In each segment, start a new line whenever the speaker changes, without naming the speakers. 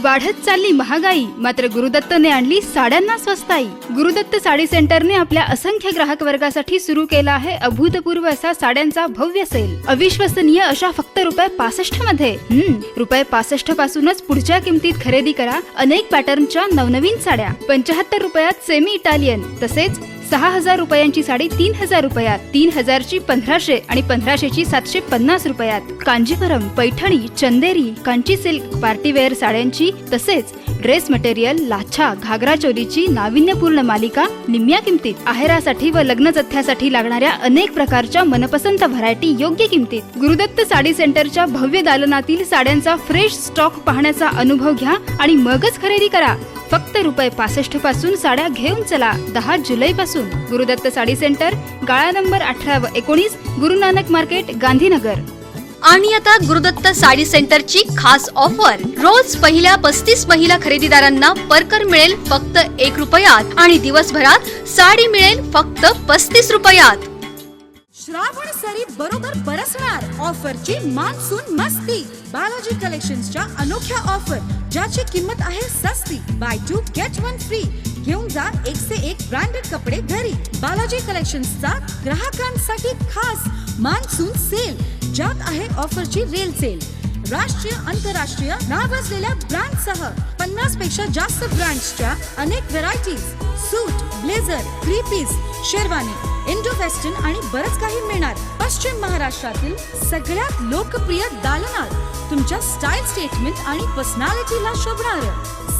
वाढत चालली महागाई, मात्र गुरुदत्तने आणली साड्यांना स्वस्ताई. गुरुदत्त साडी सेंटरने आपल्या असंख्य ग्राहक वर्गासाठी सुरू केला आहे अभूतपूर्व असा साड्यांचा भव्य सेल. अविश्वसनीय अशा फक्त ₹65 मध्ये. ₹65 पासूनच पुढच्या किमतीत खरेदी करा अनेक पॅटर्नच्या नवनवीन साड्या. ₹75 सेमी इटालियन, तसेच 6,000 रुपयांची साडी 3,000 रुपयात, 3,000 ची 1,500 आणि 1,500 ची 750 रुपयात. कांजीवरम, पैठणी, चंदेरी, कांची सिल्क, पार्टीवेअर साड्यांची, तसेच ड्रेस मटेरियल, लाछा, घागरा चोलीची नाविन्यपूर्ण मालिका निम्म्या किमतीत. आहेरासाठी व लग्न जथ्यासाठी लागणाऱ्या अनेक प्रकारच्या मनपसंत व्हरायटी योग्य किमतीत. गुरुदत्त साडी सेंटरच्या भव्य दालनातील साड्यांचा फ्रेश स्टॉक पाहण्याचा अनुभव घ्या आणि मगच खरेदी करा. फक्त ₹65 पासून साड्या घेऊन चला. 10 जुलै पासून. गुरुदत्त साडी सेंटर, गाळा नंबर 18 व 19, गुरु नानक मार्केट, गांधीनगर.
आणि आता गुरुदत्त साडी सेंटरची खास ऑफर. रोज पहिल्या 35 महिला खरेदीदारांना परकर मिळेल फक्त ₹1 आणि दिवसभरात साडी मिळेल फक्त ₹35.
श्रावण सरी बरोबर बरसणार. ऑफरची मान्सून मस्ती. बालाजी कलेक्शन्सच्या अनोख्या ऑफर, ज्याची किंमत आहे सस्ती. Buy 2 get 1 free. घेऊन जा 1 से 1 ब्रँडेड कपडे घरी. बालाजी कलेक्शन्सचा ग्राहकांसाठी खास मान्सून सेल, ज्यात आहे ऑफरची रेल सेल. राष्ट्रीय आंतरराष्ट्रीय नावाजलेल्या ब्रँडसह 50 पेक्षा जास्त ब्रँड्सच्या अनेक varieties. Suit, blazer, 3 piece, sherwani, Indo western आणि बरंच काही मिळणार. पश्चिम महाराष्ट्रातील सगळ्यात लोकप्रिय दालनात तुमच्या स्टाईल स्टेटमेंट आणि पर्सनॅलिटीला शोभणार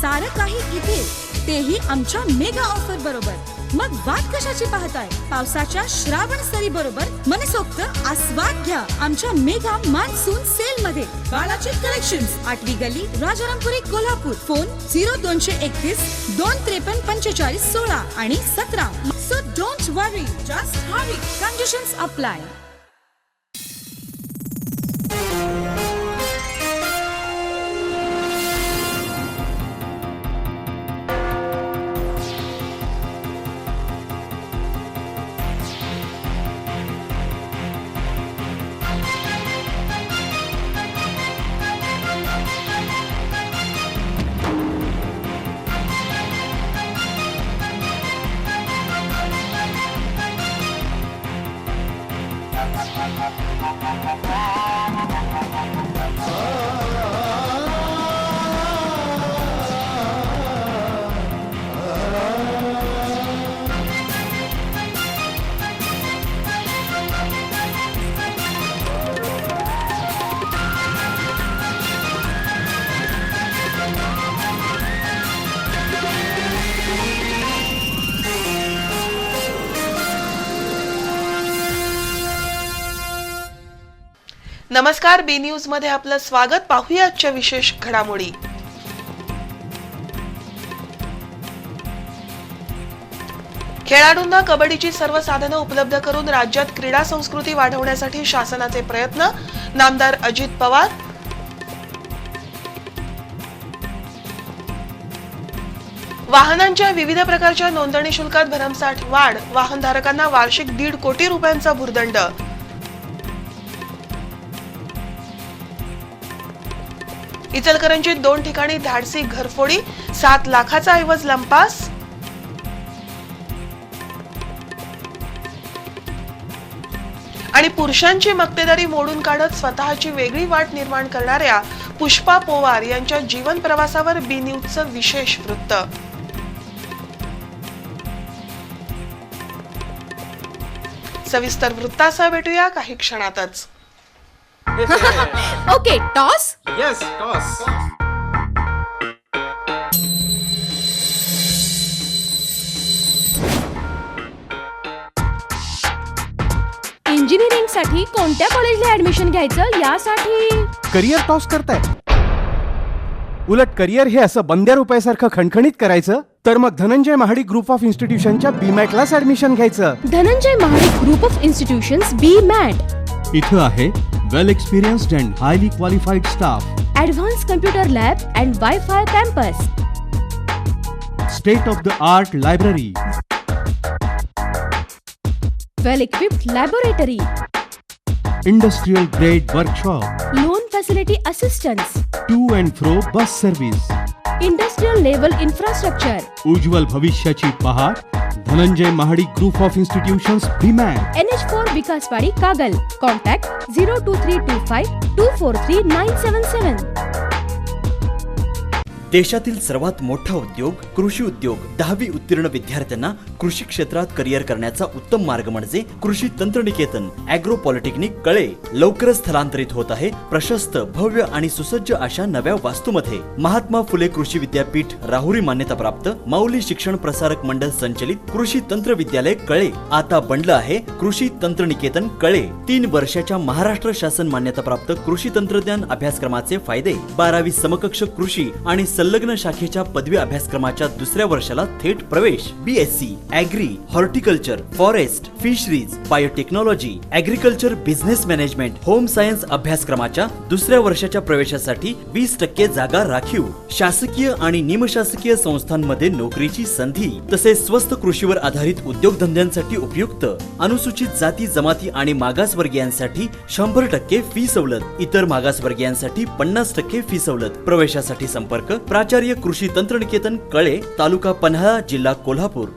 सारं काही इथे, तेही आमच्या मेगा ऑफर बरोबर. मग वाट कशाची पाहताय? पावसाच्या श्रावण सरी बरोबर मनसोक्त आस्वाद घ्या आमच्या मेगा मान्सून सेल मध्ये. बालाजी कलेक्शन्स, 8वी गल्ली, राजारामपुरी, कोल्हापूर. फोन 0231 253 45 16 आणि 17. So don't worry, just hurry. Conditions apply.
नमस्कार, बी न्यूज मध्ये आपलं स्वागत. पाहूया आजच्या विशेष घडामोडी. खेळाडूंना कबड्डीची सर्व साधनं उपलब्ध करून राज्यात क्रीडा संस्कृती वाढवण्यासाठी शासनाचे प्रयत्न. नामदार अजित पवार. वाहनांच्या विविध प्रकारच्या नोंदणी शुल्कात भरमसाठ वाढ. वाहनधारकांना वार्षिक ₹1.5 कोटी भुर्दंड. इचलकरंजीत 2 ठिकाणी धाडसी घरफोडी. 7 लाखाचा ऐवज लंपास. आणि पुरुषांची मक्तेदारी मोडून काढत स्वतःची वेगळी वाट निर्माण करणाऱ्या पुष्पा पोवार यांच्या जीवन प्रवासावर बी न्यूजचं विशेष वृत्त. सविस्तर वृत्तासह भेटूया काही क्षणातच.
Okay, toss.
Yes, toss.
Engineering साठी कोणत्या कॉलेजला ऍडमिशन घ्यायचं यासाठी
करिअर टॉस करताय. उलट करिअर हे असं बंद्या रुपयासारखं खणखणीत करायचं तर मग धनंजय महाडिक ग्रुप ऑफ इन्स्टिट्यूशनच्या BMATलाच ऍडमिशन घ्यायचं.
Dhananjay Mahadik group of institutions BMAT.
इथं आहे well experienced and highly qualified staff,
advance computer lab and wifi campus,
state of the art library,
well equipped laboratory,
industrial grade workshop,
loan facility assistance,
to and fro bus service,
industrial level infrastructure,
उज्ज्वल भविष्याची पहाट. Dhananjay Mahadik group of institutions BMAT.
NH4 Vikaswadi Kagal. Contact 02325 243977.
देशातील सर्वात मोठा उद्योग कृषी उद्योग. 10वी उत्तीर्ण विद्यार्थ्यांना कृषी क्षेत्रात करिअर करण्याचा उत्तम मार्ग म्हणजे कृषी तंत्रनिकेतन ॲग्रो पॉलिटेक्निक कळे. लवकरच स्थलांतरित होत आहे प्रशस्त भव्य आणि सुसज्ज अशा नव्या वास्तूमध्ये. महात्मा फुले कृषी विद्यापीठ राहुरी मान्यताप्राप्त माऊली शिक्षण प्रसारक मंडळ संचलित कृषी तंत्र विद्यालय कळे आता बनलं आहे कृषी तंत्रनिकेतन कळे. 3 वर्षाच्या महाराष्ट्र शासन मान्यताप्राप्त कृषी तंत्रज्ञान अभ्यासक्रमाचे फायदे. 12वी समकक्ष कृषी आणि संलग्न शाखेच्या पदवी अभ्यासक्रमाच्या दुसऱ्या वर्षाला थेट प्रवेश. BSc agri, horticulture, forest, fisheries, biotechnology, agriculture business management, home science अभ्यासक्रमाच्या दुसऱ्या वर्षाच्या प्रवेशासाठी 20% जागा राखीव. शासकीय आणि निमशासकीय संस्थांमध्ये नोकरीची संधी. तसेच स्वस्त कृषीवर आधारित उद्योगधंद्यांसाठी उपयुक्त. अनुसूचित जाती जमाती आणि मागासवर्गीयांसाठी 100% फी सवलत. इतर मागासवर्गीयांसाठी 50% फी सवलत. प्रवेशासाठी संपर्क प्राचार्य कृषी तंत्रनिकेतन कळे, तालुका पन्हाळा, जिल्हा कोल्हापूर.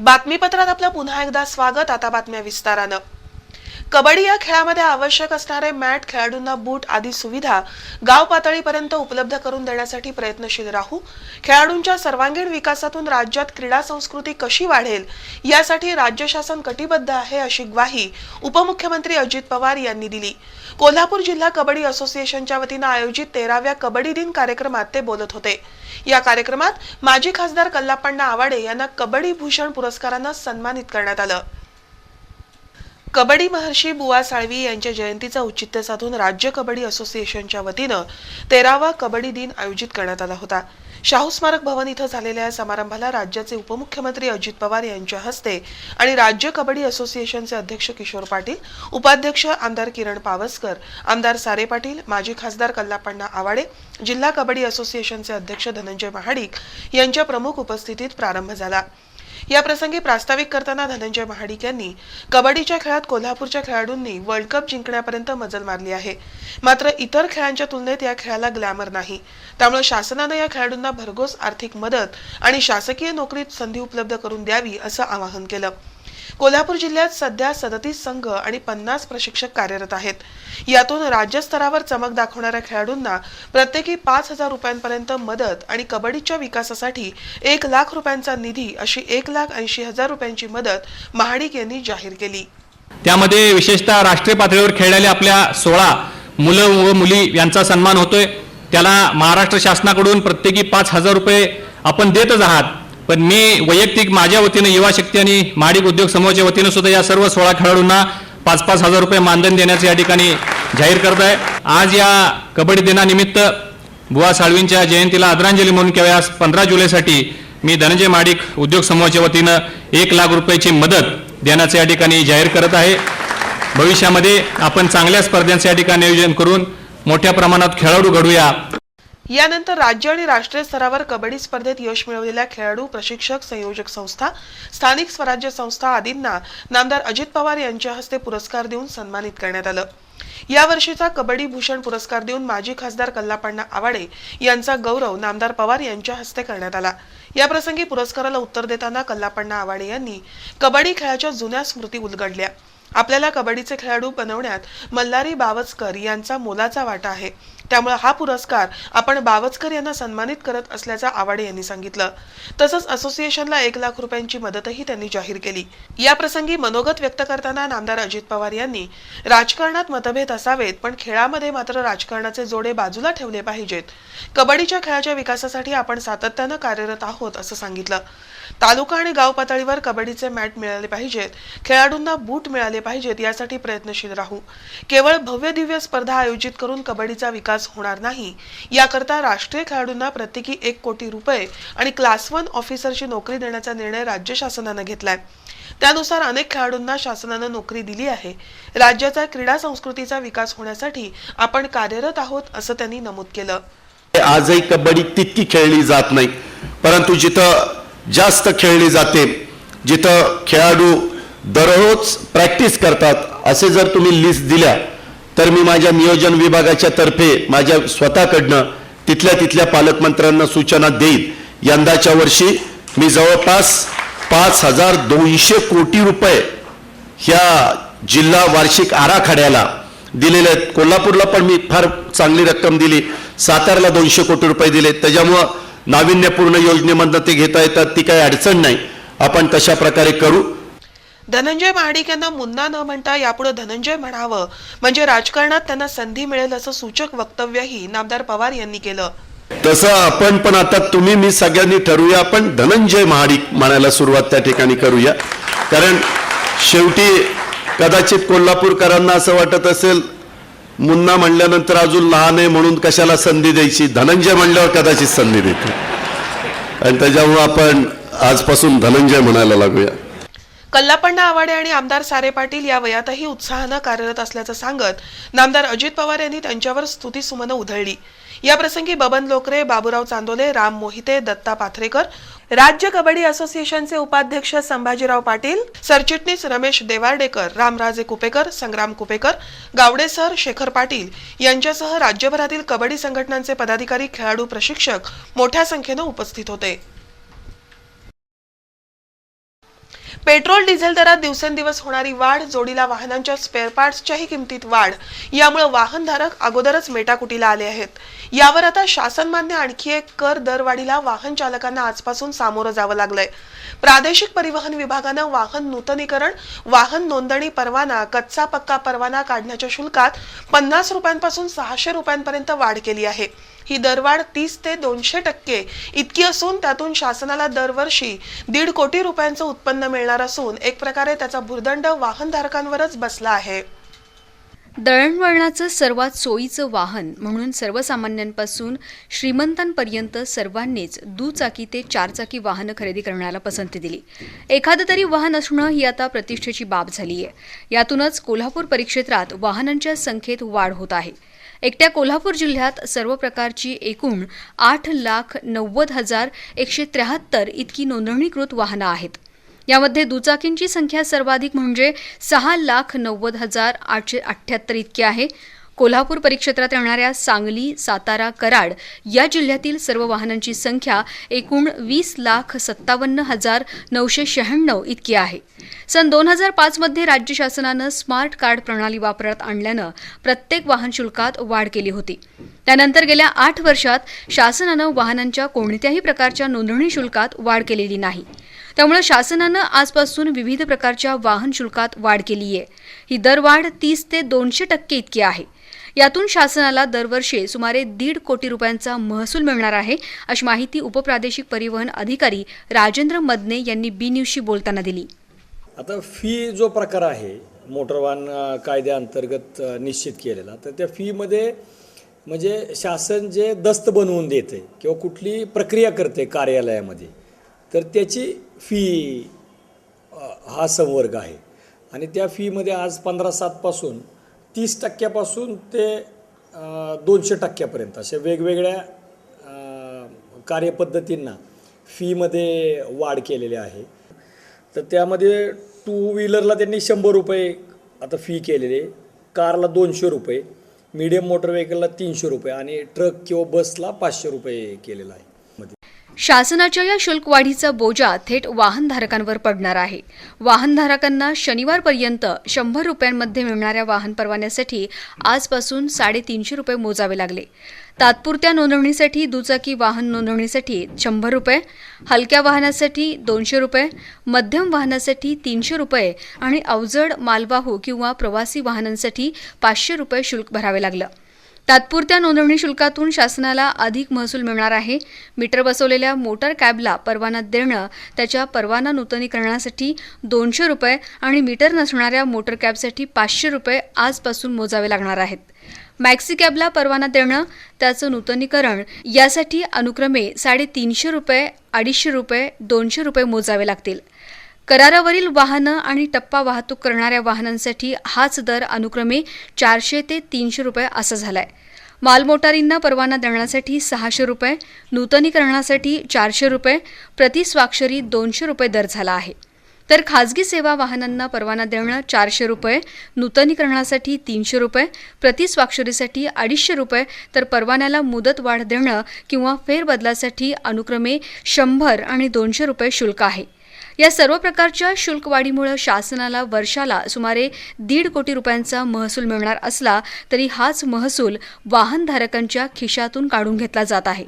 बातमीपत्रात आपलं पुन्हा एकदा स्वागत. आता बातम्या विस्तारानं. कबड्डी या खेळामध्ये आवश्यक असणारे मॅट, खेळाडूंना बूट आदी सुविधा गाव पातळीपर्यंत उपलब्ध करून देण्यासाठी प्रयत्नशील राहू. खेळाडूंच्या सर्वांगीण विकासातून राज्यात क्रीडा संस्कृती कशी वाढेल यासाठी राज्य शासन कटिबद्ध आहे अशी ग्वाही उपमुख्यमंत्री अजित पवार यांनी दिली. कोल्हापूर जिल्हा कबड्डी असोसिएशनच्या वतीनं आयोजित 13व्या कबड्डी दिन कार्यक्रमात ते बोलत होते. या कार्यक्रमात माजी खासदार कल्लापण्णा आवाडे यांना कबड्डी भूषण पुरस्कारानं सन्मानित करण्यात आलं. कबड्डी महर्षी बुवा साळवी यांच्या जयंतीचं औचित्य साधून राज्य कबड्डी असोसिएशनच्या वतीनं 13वा कबड्डी दिन आयोजित करण्यात आला होता. शाहू स्मारक भवन इथं झालेल्या या समारंभाला राज्याचे उपमुख्यमंत्री अजित पवार यांच्या हस्ते आणि राज्य कबड्डी असोसिएशनचे अध्यक्ष किशोर पाटील, उपाध्यक्ष आमदार किरण पावसकर, आमदार सारे पाटील, माजी खासदार कल्लापण्णा आवाडे, जिल्हा कबड्डी असोसिएशनचे अध्यक्ष धनंजय महाडिक यांच्या प्रमुख उपस्थितीत प्रारंभ झाला. या प्रसंगी प्रास्ताविक करताना धनंजय महाडिक यांनी कबड्डीच्या खेळात कोल्हापूरच्या खेळाडूंनी वर्ल्ड कप जिंकण्यापर्यंत मजल मारली आहे. मात्र इतर खेळांच्या तुलनेत या खेळाला ग्लॅमर नाही. त्यामुळे शासनानं या खेळाडूंना भरघोस आर्थिक मदत आणि शासकीय नोकरीत संधी उपलब्ध करून द्यावी असं आवाहन केलं. कोल्हापूर जिल्ह्यात सध्या 37 संघ आणि 50 प्रशिक्षक कार्यरत आहेत. यातून राज्यस्तरावर चमक दाखवणाऱ्या खेळाडूंना प्रत्येकी 5,000 रुपयांपर्यंत मदत आणि कबड्डीच्या विकासासाठी 1 लाख रुपयांचा निधी अशी 1,80,000 रुपयांची मदत महाडिक यांनी जाहीर केली.
त्यामध्ये विशेषतः राष्ट्रीय पातळीवर खेळलेल्या आपल्या 16 मुलं व मुली यांचा सन्मान होतोय. त्याला महाराष्ट्र शासनाकडून प्रत्येकी 5,000 रुपये आपण देतच आहात. पण मी वैयक्तिक माझ्या वतीनं युवा शक्ती आणि महाडिक उद्योग समूहाच्या वतीनं सुद्धा या सर्व 16 खेळाडूंना 5,000 रुपये मानधन देण्याचे या ठिकाणी जाहीर करत आहे. आज या कबड्डी दिनानिमित्त बुवा साळवींच्या जयंतीला आदरांजली म्हणून केव्हा 15 जुलैसाठी मी धनंजय महाडिक उद्योग समूहाच्या वतीनं 1 लाख रुपयाची मदत देण्याचे या ठिकाणी जाहीर करत आहे. भविष्यामध्ये आपण चांगल्या स्पर्धांचे या ठिकाणी नियोजन करून मोठ्या प्रमाणात खेळाडू घडूया.
यानंतर राज्य आणि राष्ट्रीय स्तरावर कबड्डी स्पर्धेत यश मिळवलेल्या खेळाडू, प्रशिक्षक, संयोजक संस्था, स्थानिक स्वराज्य संस्था आदींना नामदार अजित पवार यांच्या हस्ते पुरस्कार देऊन सन्मानित करण्यात आलं. या वर्षीचा कबड्डी भूषण पुरस्कार देऊन माजी खासदार कल्लापण्णा आवाडे यांचा गौरव नामदार पवार यांच्या हस्ते करण्यात आला. या प्रसंगी पुरस्काराला उत्तर देताना कल्लापण्णा आवाडे यांनी कबड्डी खेळाच्या जुन्या स्मृती उलगडल्या. आपल्याला कबड्डीचे खेळाडू बनवण्यात मल्हारी बावचकर यांचा मोलाचा वाटा आहे. त्यामुळे हा पुरस्कार आपण बावचकर यांना सन्मानित करत असल्याचं आवाडे यांनी सांगितलं. तसंच असोसिएशनला 1 लाख रुपयांची मदतही त्यांनी जाहीर केली. या प्रसंगी मनोगत व्यक्त करताना नामदार अजित पवार यांनी राजकारणात मतभेद असावेत, पण खेळामध्ये मात्र राजकारणाचे जोडे बाजूला ठेवले पाहिजेत. कबड्डीच्या खेळाच्या विकासासाठी आपण सातत्यानं कार्यरत आहोत असं सांगितलं. तालुका आणि गाव पातळीवर कबड्डीचे मॅट मिळाले पाहिजेत, खेळाडूंना बूट मिळाले पाहिजेत यासाठी प्रयत्नशील राहू. केवळ भव्य दिव्य स्पर्धा आयोजित करून कबड्डीचा विकास होणार नाही. याकरता राष्ट्रीय खेळाडूंना प्रत्येकी 1 कोटी रुपये आणि क्लास 1 ऑफिसरची नोकरी देण्याचा निर्णय राज्य शासनानं घेतलाय. त्यानुसार अनेक खेळाडूंना शासनानं नोकरी दिली आहे. राज्याचा क्रीडा संस्कृतीचा विकास होण्यासाठी आपण कार्यरत आहोत असं त्यांनी नमूद केलं.
आजही कबड्डी तितकी खेळली जात नाही, परंतु जिथं जास्त खेळली जाते, जिथं खेळाडू दररोज प्रॅक्टिस करतात, असे जर तुम्ही लिस्ट दिल्या तर मी माझ्या नियोजन विभागाच्या तर्फे माझ्या स्वतःकडनं तिथल्या पालकमंत्र्यांना सूचना देईन. यंदाच्या वर्षी मी जवळपास 5200 कोटी रुपये ह्या जिल्हा वार्षिक आराखड्याला दिलेले आहेत. कोल्हापूरला पण मी फार चांगली रक्कम दिली, सातारला 200 कोटी रुपये दिले. त्याच्यामुळं नाविन्यपूर्ण योजनेमधनं ते घेता येतात, ती काही अडचण नाही. आपण तशा प्रकारे करू.
धनंजय महाडिक यांना मुन्ना न म्हणता यापुढे धनंजय म्हणावं म्हणजे राजकारणात त्यांना संधी मिळेल असं सूचक वक्तव्यही नामदार पवार यांनी केलं.
तसं आपण पण आता तुम्ही मी सगळ्यांनी ठरवूया, आपण धनंजय महाडिक म्हणायला सुरुवात त्या ठिकाणी करूया. कारण शेवटी कदाचित कोल्हापूरकरांना असं वाटत असेल मुन्ना म्हणल्यानंतर अजून लहान आहे म्हणून कशाला संधी द्यायची, धनंजय म्हणल्यावर कदाचित संधी देते आणि त्याच्यामुळे आपण आजपासून धनंजय म्हणायला लागूया.
कल्लापण्णा आवाडे आणि आमदार सारे पाटील या वयातही उत्साहानं कार्यरत असल्याचं सांगत नामदार अजित पवार यांनी त्यांच्यावर स्तुतीसुमनं उधळली. या प्रसंगी बबन लोकरे, बाबूराव चांदोले, राम मोहिते, दत्ता पाथरेकर, राज्य कबड्डी असोसिएशनचे उपाध्यक्ष संभाजीराव पाटील, सरचिटणीस रमेश देवार्डेकर, रामराजे कुपेकर, संग्राम कुपेकर, गावडे सर, शेखर पाटील यांच्यासह राज्यभरातील कबड्डी संघटनांचे पदाधिकारी, खेळाडू, प्रशिक्षक मोठ्या संख्येनं उपस्थित होते. पेट्रोल डिझेल दरात दिवसेंदिवस होणारी वाढ, जोडीला वाहनांच्या स्पेअर पार्ट्सच्याही किमतीत वाढ यामुळे वाहनधारक अगोदरच मेटाकुटीला आले आहेत. यावर आता शासनमान्य आणखी एक कर दरवाढीला वाहन चालकांना आजपासून सामोरं जावं लागलंय. प्रादेशिक परिवहन विभागानं वाहन नूतनीकरण, वाहन नोंदणी परवाना, कच्चा पक्का परवाना काढण्याच्या शुल्कात 50 रुपयांपासून 600 रुपयांपर्यंत वाढ केली आहे. ही दरवाढ 30 ते 200% इतकी असून त्यातून शासनाला दरवर्षी 1.5 कोटी रुपयांचं उत्पन्न मिळणार असून एक प्रकारे त्याचा भुर्दंड वाहनधारकांवरच बसला आहे.
दळणवळणाचं सर्वात सोयीचं वाहन म्हणून सर्वसामान्यांपासून श्रीमंतांपर्यंत सर्वांनीच दुचाकी ते चारचाकी वाहनं खरेदी करण्याला पसंती दिली. एखादं तरी वाहन असणं ही आता प्रतिष्ठेची बाब झाली आहे. यातूनच कोल्हापूर परिक्षेत्रात वाहनांच्या संख्येत वाढ होत आहे. एकट्या कोल्हापूर जिल्ह्यात सर्व प्रकारची एकूण 8,90,173 इतकी नोंदणीकृत वाहनं आहेत. यामध्ये दुचाकींची संख्या सर्वाधिक म्हणजे 6,90,878 इतकी आहे. कोल्हापूर परिक्षेत्रात येणाऱ्या सांगली, सातारा, कराड या जिल्ह्यातील सर्व वाहनांची संख्या एकूण 20,57,996 इतकी आहे. सन 2005 मध्ये राज्य शासनानं स्मार्ट कार्ड प्रणाली वापरात आणल्यानं प्रत्येक वाहन शुल्कात वाढ केली होती. त्यानंतर गेल्या 8 वर्षात शासनानं वाहनांच्या कोणत्याही प्रकारच्या नोंदणी शुल्कात वाढ केलेली नाही. त्यामुळे शासनानं आजपासून विविध प्रकारच्या वाहन शुल्कात वाढ केली आहे. ही दरवाढ 30 ते 200% इतकी आहे. यातून शासनाला दरवर्षी सुमारे 1.5 कोटी रुपयांचा महसूल मिळणार आहे, अशी माहिती उपप्रादेशिक परिवहन अधिकारी राजेंद्र मदने यांनी बी न्यूजशी बोलताना दिली.
आता फी जो प्रकार आहे मोटर वाहन कायद्याअंतर्गत निश्चित केलेला, तर त्या फीमध्ये म्हणजे शासन जे दस्त बनवून देते किंवा कुठली प्रक्रिया करते कार्यालयामध्ये, तर त्याची फी हा संवर्ग आहे. आणि त्या फीमध्ये आज 15/7 30% ते 200% अशा वेगवेगळ्या कार्यपद्धतींना फीमध्ये वाढ केलेली आहे. तर त्यामध्ये 2 व्हीलरला त्यांनी 100 रुपये आता फी केलेली आहे, कारला 200 रुपये, मीडियम मोटर व्हेकलला 300 रुपये आणि ट्रक किंवा बसला 500 रुपये केलेला आहे.
शासनाच्या या शुल्क वाढीचा बोजा थेट वाहनधारकांवर पडणार आहे. वाहनधारकांना शनिवारपर्यंत 100 रुपयांमध्ये मिळणाऱ्या वाहन परवान्यासाठी आजपासून 350 रुपये मोजावे लागले. तात्पुरत्या नोंदणीसाठी दुचाकी वाहन नोंदणीसाठी 100 रुपये, हलक्या वाहनासाठी 200 रुपये, मध्यम वाहनासाठी 300 रुपये आणि अवजड मालवाहू किंवा प्रवासी वाहनांसाठी 500 रुपये शुल्क भरावे लागलं. तात्पुरत्या नोंदणी शुल्कातून शासनाला अधिक महसूल मिळणार आहे. मीटर बसवलेल्या मोटार कॅबला परवाना देणं, त्याच्या परवाना नूतनीकरणासाठी 200 रुपये आणि मीटर नसणाऱ्या मोटर कॅबसाठी 500 रुपये आजपासून मोजावे लागणार आहेत. मॅक्सी कॅबला परवाना देणं, त्याचं नूतनीकरण यासाठी अनुक्रमे 350 रुपये, 250 रुपये, 200 रुपये मोजावे लागतील. करारावरील वाहनं आणि टप्पा वाहतूक करणाऱ्या वाहनांसाठी हाच दर अनुक्रमे 400 ते 300 रुपये असा झालाय. मालमोटारींना परवाना देण्यासाठी 600 रुपये, नूतनीकरणासाठी 400 रुपये, प्रति स्वाक्षरी 200 रुपये दर झाला आहे. तर खाजगी सेवा वाहनांना परवाना देणं 400 रुपये, नूतनीकरणासाठी 300 रुपये, प्रतिस्वाक्षरीसाठी 250 रुपये, तर परवान्याला मुदतवाढ देणं किंवा फेरबदलासाठी अनुक्रमे 100 आणि 200 रुपये शुल्क आहे. या सर्व प्रकारच्या शुल्कवाढीमुळे शासनाला वर्षाला सुमारे 1.5 कोटी रुपयांचा महसूल मिळणार असला तरी हाच महसूल वाहनधारकांच्या खिशातून काढून घेतला जात आहे.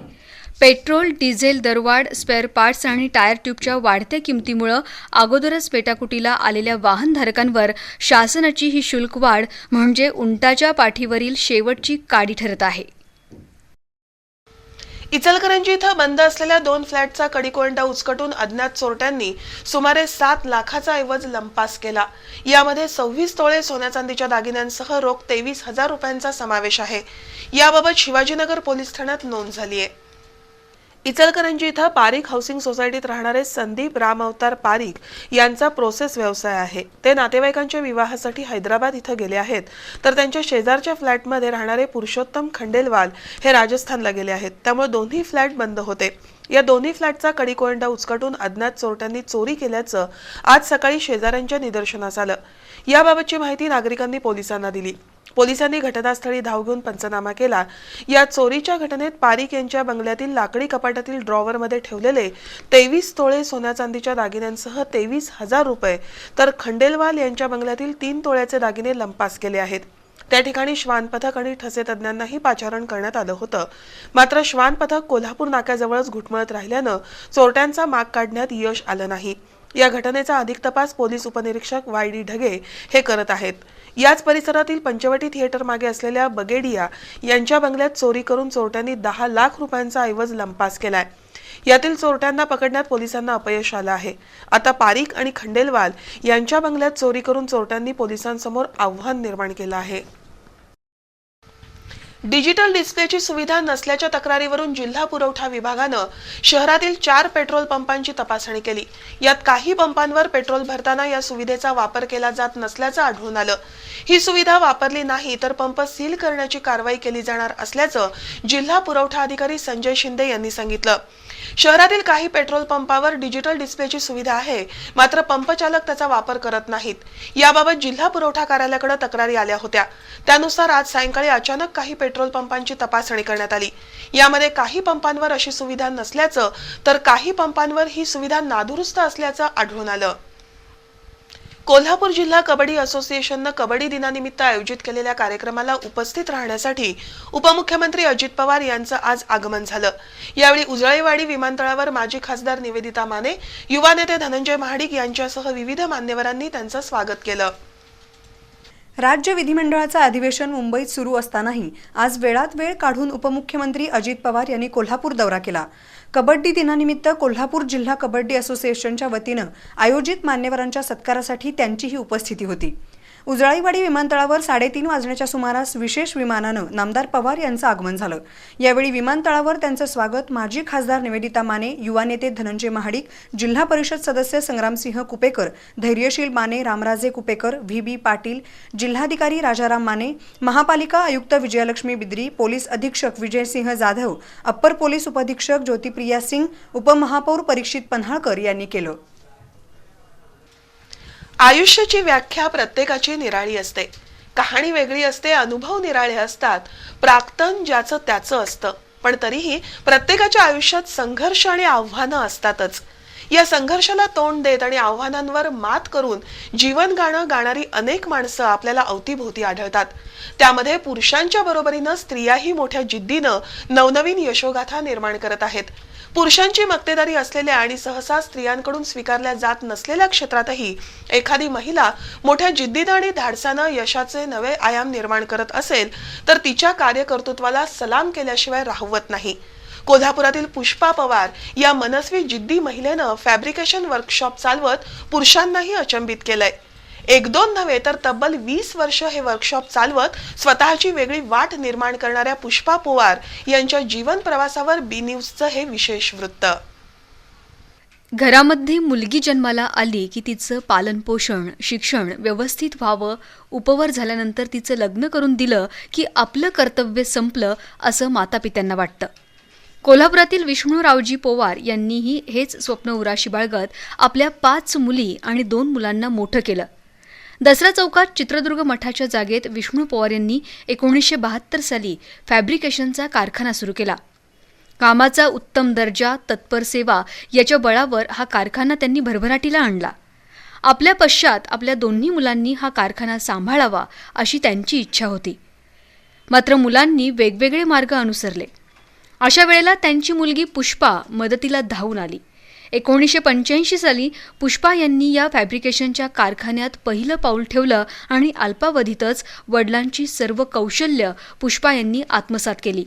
पेट्रोल, डिझेल दरवाढ, स्पेअर पार्ट्स आणि टायर ट्यूबच्या वाढत्या किमतीमुळे अगोदरच पेटाकुटीला आलेल्या वाहनधारकांवर शासनाची ही शुल्कवाढ म्हणजे उंटाच्या पाठीवरील शेवटची काडी ठरत आहे.
इचलकरंजी इथं बंद असलेल्या 2 फ्लॅटचा कडीकोंडा उचकटून अज्ञात चोरट्यांनी सुमारे 7 लाखाचा ऐवज लंपास केला. यामध्ये 26 तोळे सोन्या चांदीच्या दागिन्यांसह रोख 23,000 रुपयांचा समावेश आहे. याबाबत शिवाजीनगर पोलीस ठाण्यात नोंद झाली आहे. इचलकरंजी इथं पारिक हाऊसिंग सोसायटीत राहणारे संदीप राम अवतार पारिक यांचा प्रोसेस व्यवसाय आहे. ते नातेवाईकांच्या विवाहासाठी हैदराबाद इथं गेले आहेत, तर त्यांच्या शेजारच्या फ्लॅटमध्ये राहणारे पुरुषोत्तम खंडेलवाल हे राजस्थानला गेले आहेत. त्यामुळे दोन्ही फ्लॅट बंद होते. या दोन्ही फ्लॅटचा कडीकोंडा उचकटून अज्ञात चोरट्यांनी चोरी केल्याचं आज सकाळी शेजाऱ्यांच्या निदर्शनास आलं. याबाबतची माहिती नागरिकांनी पोलिसांना दिली. पोलिसांनी घटनास्थळी धाव घेऊन पंचनामा केला. या चोरीच्या घटनेत पारिक यांच्या बंगल्यातील लाकडी कपाटातील ड्रॉवरमध्ये ठेवलेले 23 तोळे सोन्या चांदीच्या दागिन्यांसह 23,000 रुपये, तर खंडेलवाल यांच्या बंगल्यातील 3 तोळ्याचे दागिने लंपास केले आहेत. त्या ठिकाणी श्वान पथक आणि ठसे तज्ञांनाही पाचारण करण्यात आलं होतं. मात्र श्वान पथक कोल्हापूर नाक्याजवळच घुटमळत राहिल्यानं चोरट्यांचा माग काढण्यात यश आलं नाही. या घटनेचा अधिक तपास पोलीस उपनिरीक्षक YD ढगे हे करत आहेत. याच परिसरातील पंचवटी थिएटर मागे असलेल्या बगेडिया यांच्या बंगल्यात चोरी करून चोरट्यांनी 10 लाख रुपयांचा ऐवज लंपास केलाय. यातील चोरट्यांना पकडण्यात पोलिसांना अपयश आलं आहे. आता पारिक आणि खंडेलवाल यांच्या बंगल्यात चोरी करून चोरट्यांनी पोलिसांसमोर आव्हान निर्माण केलं आहे. डिजिटल डिस्प्लेची सुविधा नसल्याच्या तक्रारीवरून जिल्हा पुरवठा विभागानं शहरातील 4 पेट्रोल पंपांची तपासणी केली. यात काही पंपांवर पेट्रोल भरताना या सुविधेचा वापर केला जात नसल्याचं आढळून आलं. ही सुविधा वापरली नाही तर पंप सील करण्याची कारवाई केली जाणार असल्याचं जिल्हा पुरवठा अधिकारी संजय शिंदे यांनी सांगितलं. शहरातील काही पेट्रोल पंपावर डिजिटल डिस्प्लेची सुविधा आहे, मात्र पंपचालक त्याचा वापर करत नाहीत. याबाबत जिल्हा पुरवठा कार्यालयाकडे तक्रारी आल्या होत्या. त्यानुसार आज सायंकाळी अचानक काही पेट्रोल पंपांची तपासणी करण्यात आली. यामध्ये काही पंपांवर अशी सुविधा नसल्याचं तर काही पंपांवर ही सुविधा नादुरुस्त असल्याचं आढळून आलं. कोल्हापूर जिल्हा कबड्डी असोसिएशननं कबड्डी दिनानिमित्त आयोजित केलेल्या कार्यक्रमाला उपस्थित राहण्यासाठी उपमुख्यमंत्री अजित पवार यांचं आज आगमन झालं. यावेळी उजळईवाडी विमानतळावर माजी खासदार निवेदिता माने, युवा नेते धनंजय महाडिक यांच्यासह विविध मान्यवरांनी त्यांचं स्वागत केलं.
राज्य विधिमंडळाचं अधिवेशन मुंबईत सुरू असतानाही आज वेळात वेळ काढून उपमुख्यमंत्री अजित पवार यांनी कोल्हापूर दौरा केला. कबड्डी दिनानिमित्त कोल्हापूर जिल्हा कबड्डी असोसिएशनच्या वतीनं आयोजित मान्यवरांच्या सत्कारासाठी त्यांचीही उपस्थिती होती. उजळाईवाडी विमानतळावर 3:30 वाजण्याच्या सुमारास विशेष विमानानं नामदार पवार यांचं आगमन झालं. यावेळी विमानतळावर त्यांचं स्वागत माजी खासदार निवेदिता माने, युवा नेते धनंजय महाडिक, जिल्हा परिषद सदस्य संग्रामसिंह कुपेकर, धैर्यशील माने, रामराजे कुपेकर, VB पाटील, जिल्हाधिकारी राजाराम माने, महापालिका आयुक्त विजयलक्ष्मी बिद्री, पोलीस अधीक्षक विजयसिंह जाधव, अप्पर पोलीस उपअधीक्षक ज्योतिप्रिया सिंग, उपमहापौर परीक्षित पन्हाळकर यांनी केलं.
आयुष्याची व्याख्या प्रत्येकाची निराळी असते. कहाणी वेगळी असते, अनुभव निराळे असतात, प्राक्तन ज्याचं त्याचं असतं. पण तरीही प्रत्येकाच्या आयुष्यात संघर्ष आणि आव्हानं असतातच. या संघर्षाला तोंड देत आणि आव्हानांवर मात करून जीवन गाणारी अनेक माणसं आपल्याला अवतीभोवती आढळतात. त्यामध्ये पुरुषांच्या बरोबरीनं स्त्रियाही मोठ्या जिद्दीनं नवनवीन यशोगाथा निर्माण करत आहेत. पुरुषांची मक्तेदारी असलेल्या आणि सहसा स्त्रियांकडून स्वीकारल्या जात नसलेल्या क्षेत्रातही एखादी महिला मोठ्या जिद्दीनं आणि धाडसानं यशाचे नवे आयाम निर्माण करत असेल तर तिच्या कार्यकर्तृत्वाला सलाम केल्याशिवाय राहवत नाही. कोल्हापुरातील पुष्पा पवार या मनस्वी जिद्दी महिलेनं फॅब्रिकेशन वर्कशॉप चालवत पुरुषांनाही अचंबित केलंय. 1-2 नव्हे तर तब्बल 20 वर्ष हे वर्कशॉप चालवत स्वतःची वेगळी वाट निर्माण करणाऱ्या पुष्पा पवार यांच्या जीवन प्रवासावर बी न्यूजचं हे विशेष वृत्त.
घरामध्ये मुलगी जन्माला आली की तिचं पालनपोषण, शिक्षण व्यवस्थित व्हावं, उपवर झाल्यानंतर तिचं लग्न करून दिलं की आपलं कर्तव्य संपलं असं मातापित्यांना वाटतं. कोल्हापुरातील विष्णूरावजी पोवार यांनीही हेच स्वप्न उराशी बाळगत आपल्या 5 मुली आणि 2 मुलांना मोठं केलं. दसरा चौकात चित्रदुर्ग मठाच्या जागेत विष्णू पोवार यांनी 1972 साली फॅब्रिकेशनचा कारखाना सुरू केला. कामाचा उत्तम दर्जा, तत्पर सेवा याच्या बळावर हा कारखाना त्यांनी भरभराटीला आणला. आपल्या पश्चात आपल्या 2 मुलांनी हा कारखाना सांभाळावा अशी त्यांची इच्छा होती. मात्र मुलांनी वेगवेगळे मार्ग अनुसरले. अशा वेळेला त्यांची मुलगी पुष्पा मदतीला धावून आली. 1985 साली पुष्पा यांनी या फॅब्रिकेशनच्या कारखान्यात पहिलं पाऊल ठेवलं आणि अल्पावधीतच वडिलांची सर्व कौशल्य पुष्पा यांनी आत्मसात केली.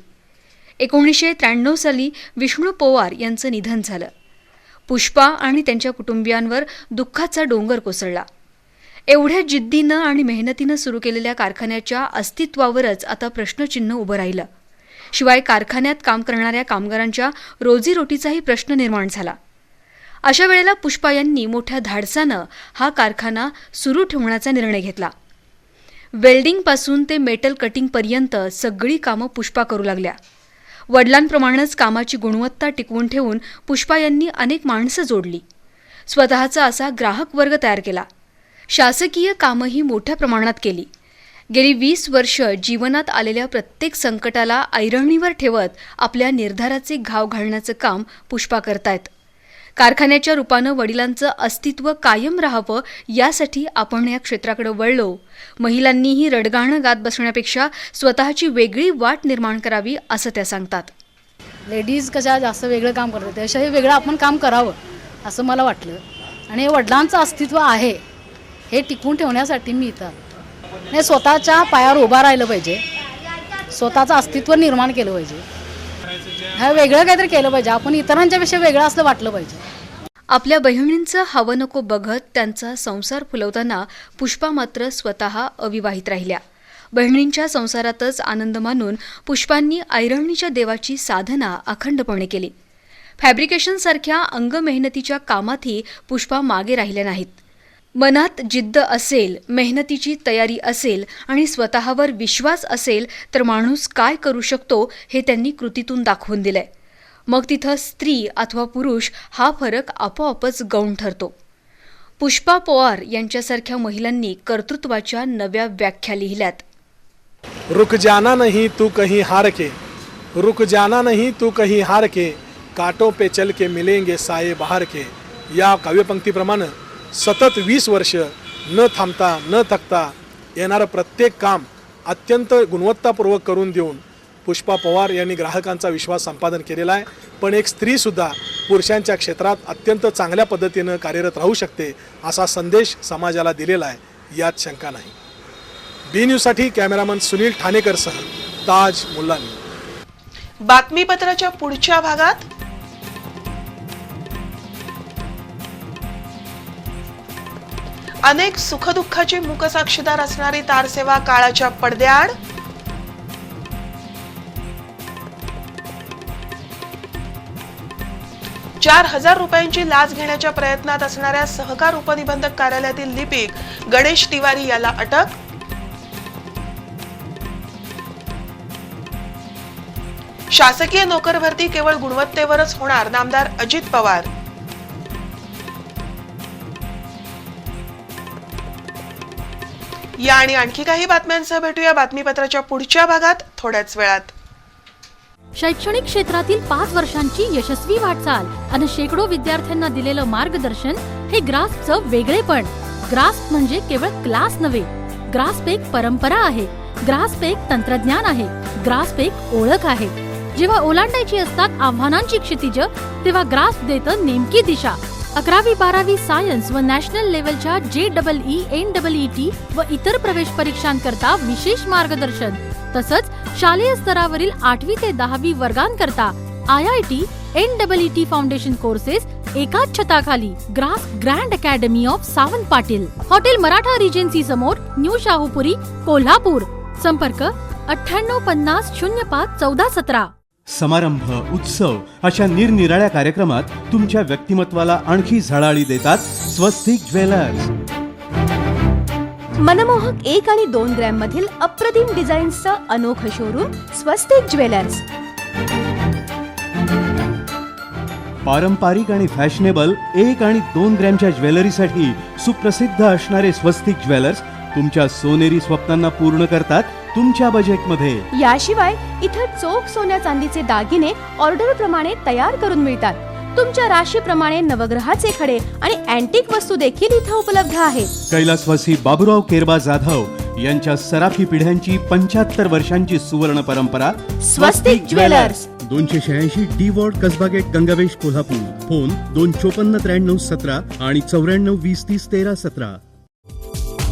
1993 साली विष्णू पोवार यांचं निधन झालं. पुष्पा आणि त्यांच्या कुटुंबियांवर दुःखाचा डोंगर कोसळला. एवढ्या जिद्दीनं आणि मेहनतीनं सुरू केलेल्या कारखान्याच्या अस्तित्वावरच आता प्रश्नचिन्ह उभं राहिलं. शिवाय कारखान्यात काम करणाऱ्या कामगारांच्या रोजीरोटीचाही प्रश्न निर्माण झाला. अशा वेळेला पुष्पा यांनी मोठ्या धाडसानं हा कारखाना सुरू ठेवण्याचा निर्णय घेतला. वेल्डिंगपासून ते मेटल कटिंगपर्यंत सगळी कामं पुष्पा करू लागल्या. वडिलांप्रमाणेच कामाची गुणवत्ता टिकवून ठेवून पुष्पा यांनी अनेक माणसं जोडली. स्वतःचा असा ग्राहक वर्ग तयार केला. शासकीय कामंही मोठ्या प्रमाणात केली. गेली 20 वर्ष जीवनात आलेल्या प्रत्येक संकटाला ऐरणीवर ठेवत आपल्या निर्धाराचे घाव घालण्याचं काम पुष्पा करतायत. कारखान्याच्या रूपानं वडिलांचं अस्तित्व कायम राहावं यासाठी आपण या क्षेत्राकडे वळलो. महिलांनीही रडगाणं गात बसण्यापेक्षा स्वतःची वेगळी वाट निर्माण करावी असं त्या सांगतात.
लेडीज कशा जास्त वेगळं काम करतात त्यापेक्षा हे वेगळं आपण काम करावं असं मला वाटलं. आणि हे वडिलांचं अस्तित्व आहे हे टिकवून ठेवण्यासाठी मी इथं नाही, स्वतःच्या पायावर उभा राहिलं पाहिजे, स्वतःचं अस्तित्व निर्माण केलं पाहिजे, हे वेगळं काहीतरी केलं पाहिजे, आपण इतरांच्यापेक्षा वेगळं असलं वाटलं पाहिजे.
आपल्या बहिणींचं हवं नको बघत त्यांचा संसार फुलवताना पुष्पा मात्र स्वतः अविवाहित राहिल्या. बहिणींच्या संसारातच आनंद मानून पुष्पांनी ऐरणीच्या देवाची साधना अखंडपणे केली. फॅब्रिकेशनसारख्या अंगमेहनतीच्या कामातही पुष्पा मागे राहिल्या नाहीत. मनात जिद्द असेल, मेहनतीची तयारी असेल आणि स्वतःवर विश्वास असेल तर माणूस काय करू शकतो हे त्यांनी कृतीतून दाखवून दिलंय. मग तिथं स्त्री अथवा पुरुष हा फरक आपोआपच गौण ठरतो. पुष्पा पोवार यांच्यासारख्या महिलांनी कर्तृत्वाच्या नव्या व्याख्या लिहिल्यात.
रुक जाना नहीं तू कहीं हार के, रुक जाना नहीं तू कहीं हार के, कांटों पे चल के मिलेंगे साये बहार के. या काव्यपंक्तीप्रमाणे सतत 20 वर्ष न थांबता न थकता येणारं प्रत्येक काम अत्यंत गुणवत्तापूर्वक करून देऊन पुष्पा पवार यांनी ग्राहकांचा विश्वास संपादन केलेला आहे. पण एक स्त्रीसुद्धा पुरुषांच्या क्षेत्रात अत्यंत चांगल्या पद्धतीनं कार्यरत राहू शकते असा संदेश समाजाला दिलेला आहे, यात शंका नाही. बी न्यूजसाठी कॅमेरामन सुनील ठाणेकरसह ताज मुल्लानी.
बातमीपत्राच्या पुढच्या भागात अनेक सुखदुःखाची मूकसाक्षीदार असणारी तारसेवा काळाच्या पडद्याआड. ₹4,000 लाच घेण्याच्या प्रयत्नात असणाऱ्या सहकार उपनिबंधक कार्यालयातील लिपिक गणेश तिवारी याला अटक. शासकीय नोकर भरती केवळ गुणवत्तेवरच होणार, नामदार अजित पवार. या आणि आणखी काही बातम्यांसह भेटूया बातमीपत्राच्या पुढच्या भागात थोड्याच वेळात.
शैक्षणिक क्षेत्रातील 5 वर्षांची यशस्वी वाटचाल आणि शेकडो विद्यार्थ्यांना दिलेलं मार्गदर्शन हे ग्रास्पचं वेगळेपण. ग्रास्प म्हणजे केवळ क्लास नव्हे, ग्रास्प एक परंपरा आहे, ग्रास्प एक तंत्रज्ञान आहे, ग्रास्प एक ओळख आहे. जेव्हा ओलांडायची असतात आव्हानांची क्षितिज तेव्हा ग्रास्प देतं नेमकी दिशा. 11वी 12वी सायन्स व नॅशनल लेवलच्या JEE, NEET व इतर प्रवेश परीक्षांकरता विशेष मार्गदर्शन. तसंच शालेय स्तरावरील 8वी ते 10वी वर्गांकरता IIT, NEET फाउंडेशन कोर्सेस एकाच छताखाली. Grasp grand academy of Sawant Patil, hotel Maratha regency समोर, न्यू शाहूपुरी, कोल्हापूर. संपर्क 9850 05 1417.
समारंभ, उत्सव अशा निरनिराळ्या कार्यक्रमात तुमच्या व्यक्तिमत्वाला आणखी झळाळी देतात स्वस्तिक ज्वेलर्स.
मनमोहक 1 आणि 2 ग्रॅम मधील अप्रतिम डिझाईन्सचं अनोखं शोरूम स्वस्तिक ज्वेलर्स.
पारंपरिक आणि फॅशनेबल 1 आणि 2 ग्रॅमच्या ज्वेलरीसाठी सुप्रसिद्ध असणारे स्वस्तिक ज्वेलर्स तुमच्या सोनेरी स्वप्नांना पूर्ण करतात तुमच्या बजेटमध्ये.
याशिवाय इथं चोख सोन्या चांदीचे दागिने ऑर्डर प्रमाणे तयार करून मिळतात. तुमच्या राशीप्रमाणे नवग्रहाचे खडे आणि अँटिक वस्तू देखील इथं उपलब्ध आहेत.
कैलासवासी बाबूराव केरबा जाधव यांच्या सराफी पिढ्यांची 75 वर्षांची सुवर्ण परंपरा
Swastik jewellers,
286 D ward Kasba gate, Gangavesh, Kolhapur. Phone 2549317 आणि 9420301317.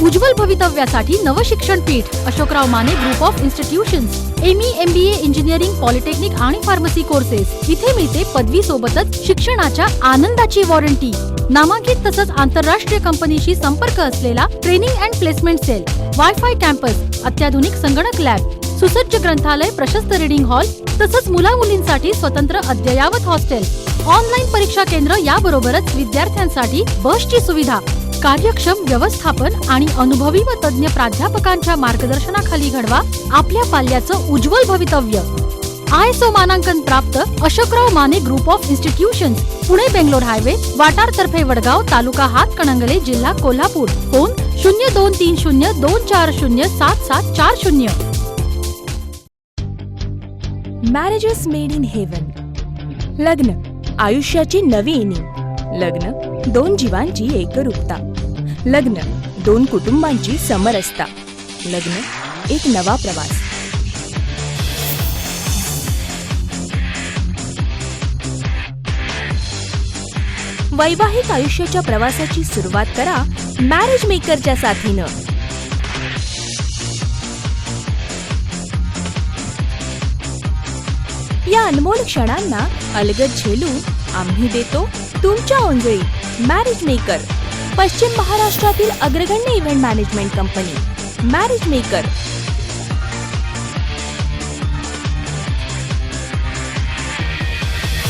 उज्ज्वल भवितव्यासाठी Navshikshan Peeth Ashokrao Mane group of institutions. ME, MBA, engineering, polytechnic आणि फार्मसी कोर्सेस. इथे मिळते पदवी सोबतच शिक्षणाच्या आनंदाची वॉरंटी. नामांकित तसंच आंतरराष्ट्रीय कंपनीशी संपर्क असलेला training and placement cell, wifi campus, अत्याधुनिक संगणक लॅब, सुसज्ज ग्रंथालय, प्रशस्त रीडिंग हॉल तसंच मुला मुलींसाठी स्वतंत्र अद्ययावत हॉस्टेल, ऑनलाईन परीक्षा केंद्र याबरोबरच विद्यार्थ्यांसाठी बसची सुविधा, कार्यक्षम व्यवस्थापन आणि अनुभवी व तज्ञ प्राध्यापकांच्या मार्गदर्शनाखाली घडवा आपल्या पाल्याचं उज्ज्वल भवितव्य. ISO मानांकन प्राप्त Ashokrao Mane group of institutions, Pune Bangalore highway, वाटारतर्फे वडगाव, तालुका हातकणंगले, जिल्हा Kolhapur. Phone 0230240770.
Marriages made in heaven. लग्न आयुष्याची नवी इनिंग. लग्न 2 जीवांची एकरूपता. लग्न 2 कुटुंबांची समरसता. लग्न एक नवा प्रवास. वैवाहिक आयुष्याच्या प्रवासाची सुरुवात करा मॅरेज मेकरच्या साथीनं. या अनमोल क्षणांना अलगद झेलून आम्ही देतो तुमच्या ओंजळी. मॅरेज मेकर, पश्चिम महाराष्ट्रातील अग्रगण्य event management company. Marriage maker.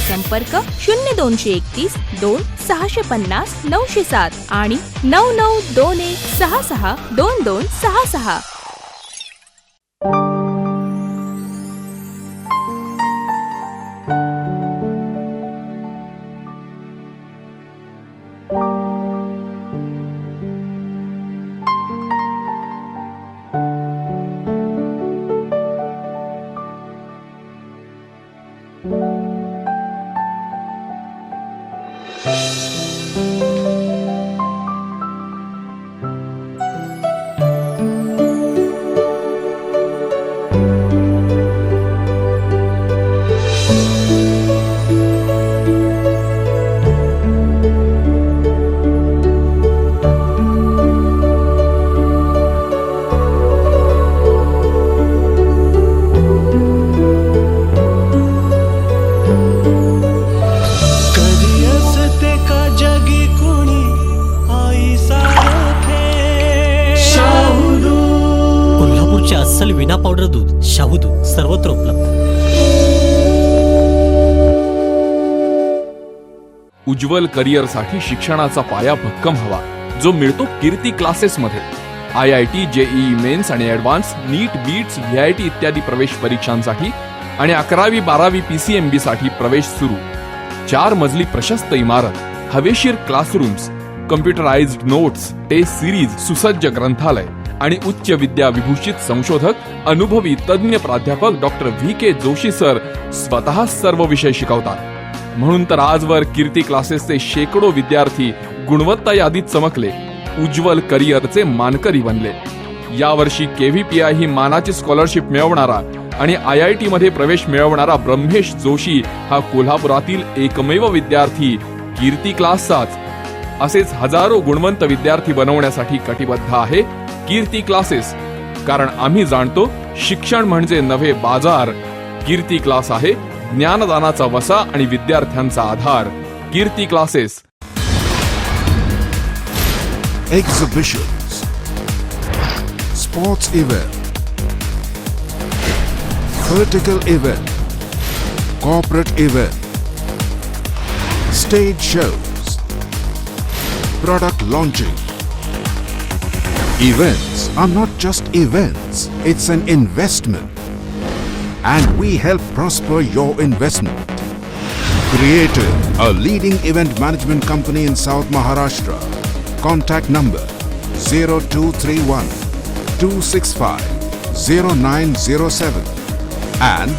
संपर्क 0231 2 650 907 आणि 9921662266.
विना पावडर दूध, शाहू दूध सर्वत्र उपलब्ध.
उज्ज्वल करिअरसाठी शिक्षणाचा पाया भक्कम हवा, जो मिळतो कीर्ती क्लासेस मध्ये. IIT, JEE मेन्स आणि ऍडव्हान्स, नीट, बीट्स, VIT इत्यादी प्रवेश परीक्षांसाठी आणि 11वी 12वी PCMB साठी प्रवेश सुरू. 4 मजली प्रशस्त इमारत, हवेशीर classrooms, computerised notes, test series, सुसज्ज ग्रंथालय आणि उच्च विद्या विभूषित संशोधक, अनुभवी तज्ञ प्राध्यापक डॉक्टर VK जोशी सर स्वतः सर्व विषय शिकवतात. म्हणून तर आजवर कीर्ती क्लासेसचे शेकडो विद्यार्थी गुणवत्ता यादीत चमकले, उज्ज्वल करिअरचे मानकरी बनले. यावर्षी KVPI ही मानाची स्कॉलरशिप मिळवणारा आणि IIT मध्ये प्रवेश मिळवणारा ब्रह्मेश जोशी हा कोल्हापुरातील एकमेव विद्यार्थी कीर्ती क्लासचाच. असेच हजारो गुणवंत विद्यार्थी बनवण्यासाठी कटिबद्ध आहे कीर्ती क्लासेस. कारण आम्ही जाणतो शिक्षण म्हणजे नव्हे बाजार. कीर्ती क्लास आहे ज्ञानदानाचा वसा आणि विद्यार्थ्यांचा आधार. कीर्ती classes.
Exhibitions, sports event, vertical event, corporate event, stage shows, product launching. Events are not just events, it's an investment. And we help prosper your investment. Creative, a leading event management company in South Maharashtra. Contact number 0231 265 0907 and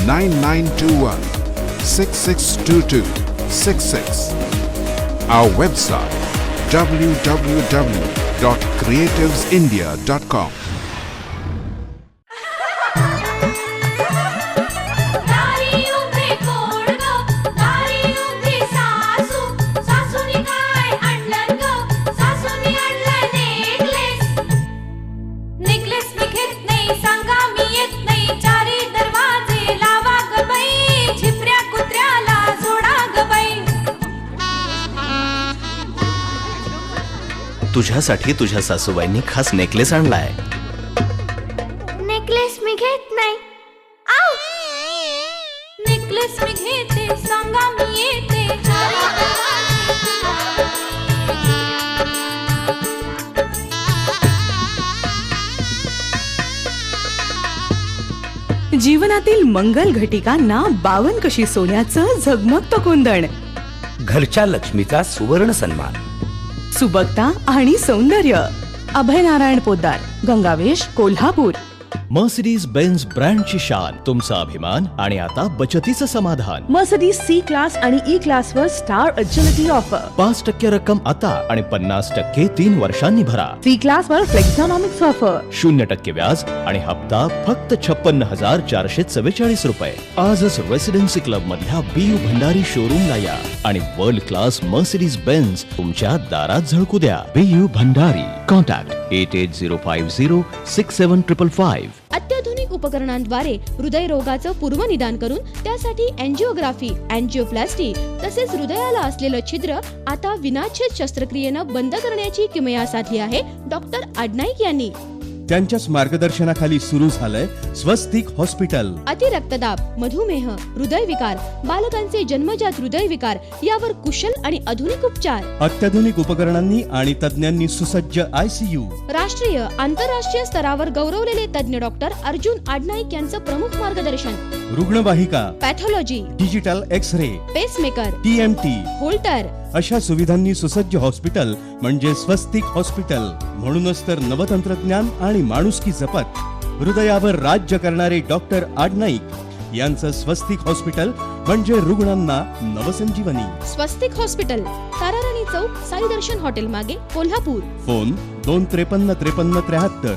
9921 6622 66. Our website www.creativesindia.com.
तुझ्यासाठी तुझ्या सासूबाईंनी खास necklace आणलाय.
Necklace मी घेत नाही. आऊ! Necklace मी घेते, सांगा मी येते.
जीवनातील मंगल घटिकांना बावन कशी सोन्याचं झगमगतं कुंदन.
घरच्या लक्ष्मीचा सुवर्ण सन्मान.
सुबकता आणि सौंदर्य. अभयनारायण पोद्दार, गंगावेश, कोल्हापूर.
मर्सिडीज बेन्झ ब्रँडची शान, तुमचा अभिमान आणि आता बचतीचं समाधान.
मर्सिडीज सी क्लास आणि ई क्लास वर स्टार अजिलिटी ऑफर.
5% रक्कम आता आणि 50% 3 वर्षांनी भरा.
सी क्लास वर फ्लेक्झॉनॉमिक्स ऑफर.
0% व्याज आणि हप्ता फक्त 56,444 रुपये. आजच रेसिडेन्सी क्लब मधल्या BU भंडारी शोरूमला या आणि वर्ल्ड क्लास मर्सिडीज बेन्झ तुमच्या दारात झळकू द्या. BU भंडारी. कॉन्टॅक्ट 8805067555.
अत्याधुनिक उपकरणांद्वारे हृदयरोगाचं पूर्वनिदान करून त्यासाठी अँजिओग्राफी, अँजिओप्लास्टी तसेच हृदयाला असलेलं छिद्र आता विनाछेद शस्त्रक्रियेनं बंद करण्याची किमया साधली आहे डॉक्टर आडनाईक यांनी.
त्यांच्याच मार्गदर्शनाखाली सुरू झालंय स्वस्तिक हॉस्पिटल.
अतिरक्तदाब, मधुमेह, हृदयविकार, बालकांचे जन्मजात हृदयविकार यावर कुशल आणि आधुनिक उपचार.
अत्याधुनिक उपकरणांनी आणि तज्ञांनी सुसज्ज ICU.
राष्ट्रीय आंतरराष्ट्रीय स्तरावर गौरवलेले तज्ञ डॉक्टर अर्जुन आडनाईक यांचं प्रमुख मार्गदर्शन.
रुग्णवाहिका,
pathology,
digital X ray,
pacemaker,
TMT,
Holter
अशा सुविधांनी सुसज्ज हॉस्पिटल म्हणजे स्वस्तिक हॉस्पिटल. म्हणूनच तर नवतंत्रज्ञान आणि माणुसकी जपत हृदयावर राज्य करणारे डॉक्टर आडनाईक यांचं स्वस्तिक हॉस्पिटल म्हणजे रुग्णांना नवसंजीवनी.
स्वस्तिक हॉस्पिटल, ताराराणी चौक, साई दर्शन हॉटेल मागे, कोल्हापूर.
फोन 2535373.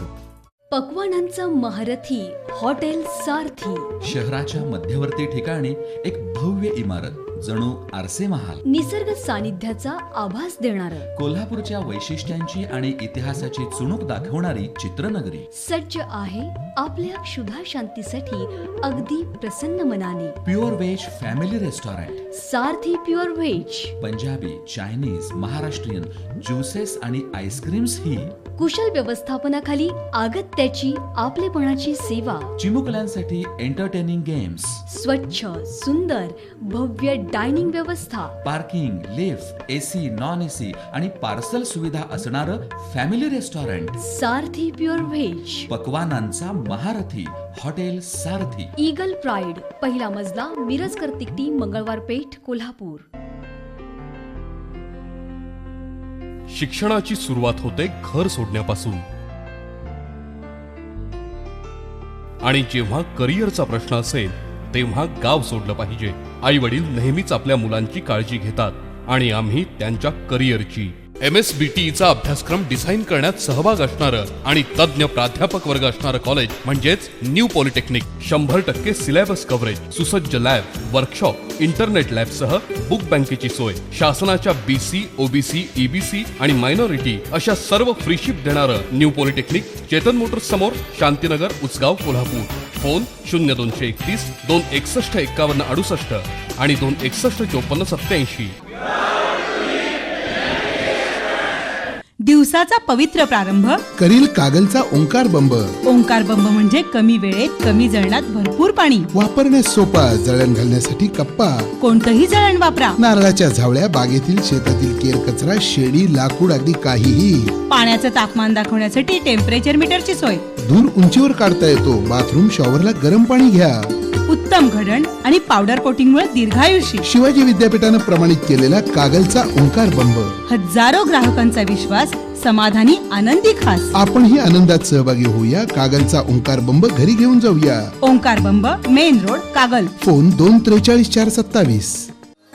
पक्वानांचं महारथी हॉटेल सारथी.
शहराच्या मध्यवर्ती ठिकाणी एक भव्य इमारत, जणू आरसे महाल.
निसर्ग सानिध्याचा आभास देणार.
कोल्हापूरच्या वैशिष्ट्यांची आणि इतिहासाची चुणूक दाखवणारी चित्रनगरी.
सज्ज आहे आपल्या क्षुधा शांतीसाठी अगदी प्रसन्न मनाने.
Pure veg family restaurant.
Sarathi pure veg.
Punjabi, Chinese, Maharashtrian juices आणि आईस्क्रीम्स ही
कुशल व्यवस्थापनाखाली अगत्याची आपलेपणाची सेवा.
चिमुकल्यांसाठी एंटरटेनिंग गेम्स.
स्वच्छ, सुंदर, भव्य डायनिंग व्यवस्था.
Parking, lift, AC, non AC आणि पार्सल सुविधा असणारं family restaurant.
Sarathi pure veg.
पक्वानांचा महारथी हॉटेल सारथी.
ईगल प्राईड, पहिला मजला, मिरजकर तिकटी, मंगळवार पेठ, कोल्हापूर.
शिक्षणाची सुरुवात होते घर सोडण्यापासून. आणि जेव्हा करिअरचा प्रश्न असेल तेव्हा गाव सोडलं पाहिजे. आई वडील नेहमीच आपल्या मुलांची काळजी घेतात आणि आम्ही त्यांच्या करिअरची. MSBTEचा अभ्यासक्रम डिझाईन करण्यात सहभाग असणारं आणि तज्ञ प्राध्यापक वर्ग असणारं कॉलेज म्हणजेच न्यू पॉलिटेक्निक. 100% सिलेबस कव्हरेज, सुसज्ज लॅब, वर्कशॉप, इंटरनेट लॅब सह बुक बँकेची सोय. शासनाच्या BC, OBC, EBC आणि मायनॉरिटी अशा सर्व फ्रीशिप देणारं न्यू पॉलिटेक्निक, चेतन मोटर्स समोर, शांतीनगर, उचगाव, कोल्हापूर. फोन 0231 261 51 68 आणि 261 54 87.
दिवसाचा पवित्र प्रारंभ
करील कागलचा ओंकार बंब.
ओंकार बंब म्हणजे कमी वेळेत कमी जळणात भरपूर पाणी.
वापरण्यास सोपा, जळण घालण्यासाठी कप्पा.
कोणतंही जळण वापरा.
नारळाच्या झावळ्या, बागेतील शेतातील केर कचरा, शेडी, लाकूड, अगदी काहीही.
पाण्याचं तापमान दाखवण्यासाठी टेम्परेचर मीटरची सोय.
धूर उंचीवर काढता येतो. बाथरूम, शॉवरला गरम पाणी घ्या.
उत्तम घडण आणि पावडर कोटिंगमुळे दीर्घायुषी.
शिवाजी विद्यापीठानं प्रमाणित केलेला कागलचा ओंकार बंब.
हजारो ग्राहकांचा विश्वास, समाधानी आनंदी खास.
आपणही आनंदात सहभागी होऊया. कागलचा ओंकार बंब घरी घेऊन जाऊया.
ओंकार बंब, मेन रोड, कागल.
फोन 2434427.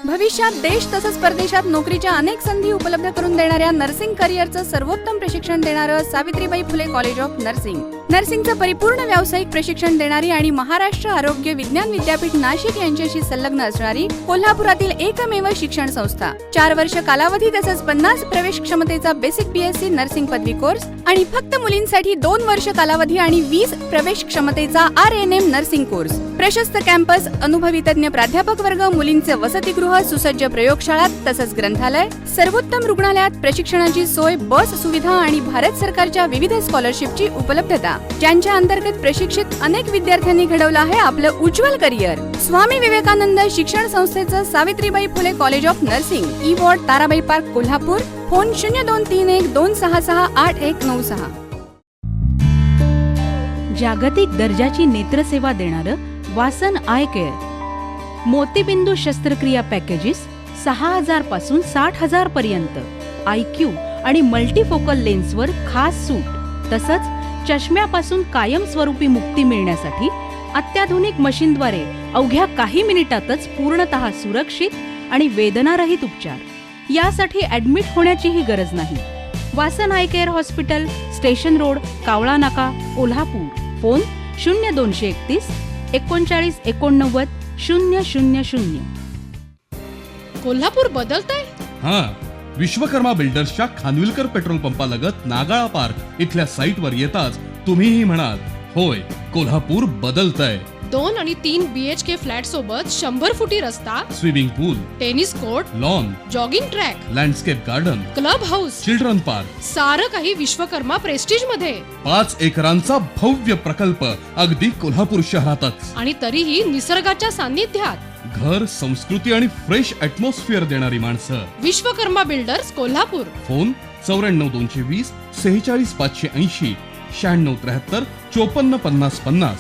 भविष्यात देश तसंच परदेशात नोकरीच्या अनेक संधी उपलब्ध करून देणाऱ्या नर्सिंग करिअरचं सर्वोत्तम प्रशिक्षण देणारं Savitribai Phule college of nursing. नर्सिंगचं परिपूर्ण व्यावसायिक प्रशिक्षण देणारी आणि महाराष्ट्र आरोग्य विज्ञान विद्यापीठ नाशिक यांच्याशी संलग्न असणारी कोल्हापुरातील एकमेव शिक्षण संस्था. 4 वर्ष कालावधी तसंच 50 प्रवेश क्षमतेचा बेसिक BSc नर्सिंग पदवी कोर्स आणि फक्त मुलींसाठी 2 वर्ष कालावधी आणि 20 प्रवेश क्षमतेचा RNM नर्सिंग कोर्स. प्रशस्त कॅम्पस, अनुभवी तज्ञ प्राध्यापक वर्ग, मुलींचे वसतिगृह, सुसज्ज प्रयोगशाळा तसंच ग्रंथालय, सर्वोत्तम रुग्णालयात प्रशिक्षणाची सोय, बस सुविधा आणि भारत सरकारच्या विविध स्कॉलरशिपची उपलब्धता, ज्यांच्या अंतर्गत प्रशिक्षित अनेक विद्यार्थ्यांनी घडवलं आहे आपलं उज्ज्वल करिअर. स्वामी विवेकानंद शिक्षण संस्थेचं Savitribai Phule college of nursing, E ward, Tarabai park, Kolhapur. Phone 0231266896.
जागतिक दर्जाची नेत्रसेवा देणारं वासन आय केअर. मोतीबिंदू शस्त्रक्रिया पॅकेजेस 6,000 पासून 60,000 पर्यंत. IQ आणि मल्टीफोकल लेन्सवर खास सूट. तसंच चष्म्यापासून कायमस्वरूपी मुक्ती मिळण्यासाठी अत्याधुनिक मशीनद्वारे अवघ्या काही मिनिटातच पूर्णतः सुरक्षित आणि वेदनारहित उपचार. यासाठी ऍडमिट होण्याचीही गरज नाही. वासन I care hospital, station road, कावळा नाका, कोल्हापूर. फोन 0231 39 89 000.
कोल्हापूर बदलतंय.
विश्वकर्मा बिल्डर्सच्या खानविलकर पेट्रोल पंपालगत नागाळा पार्क इथल्या साईटवर येताच तुम्हीही म्हणाल, होय, कोल्हापूर बदलतंय.
2 आणि 3 BHK फ्लॅट सोबत 100 फुटी रस्ता,
swimming pool,
tennis court,
lawn,
jogging track,
landscape garden,
club house,
children park,
सारं काही विश्वकर्मा प्रेस्टिज मध्ये.
5 एकरांचा भव्य प्रकल्प अगदी कोल्हापूर शहरातच.
आणि तरीही निसर्गाच्या सान्निध्यात.
घर, संस्कृती आणि फ्रेश ॲटमॉस्फिअर देणारी माणसं.
विश्वकर्मा बिल्डर्स, कोल्हापूर.
फोन 94 220 46 580 96 73 54 50 50.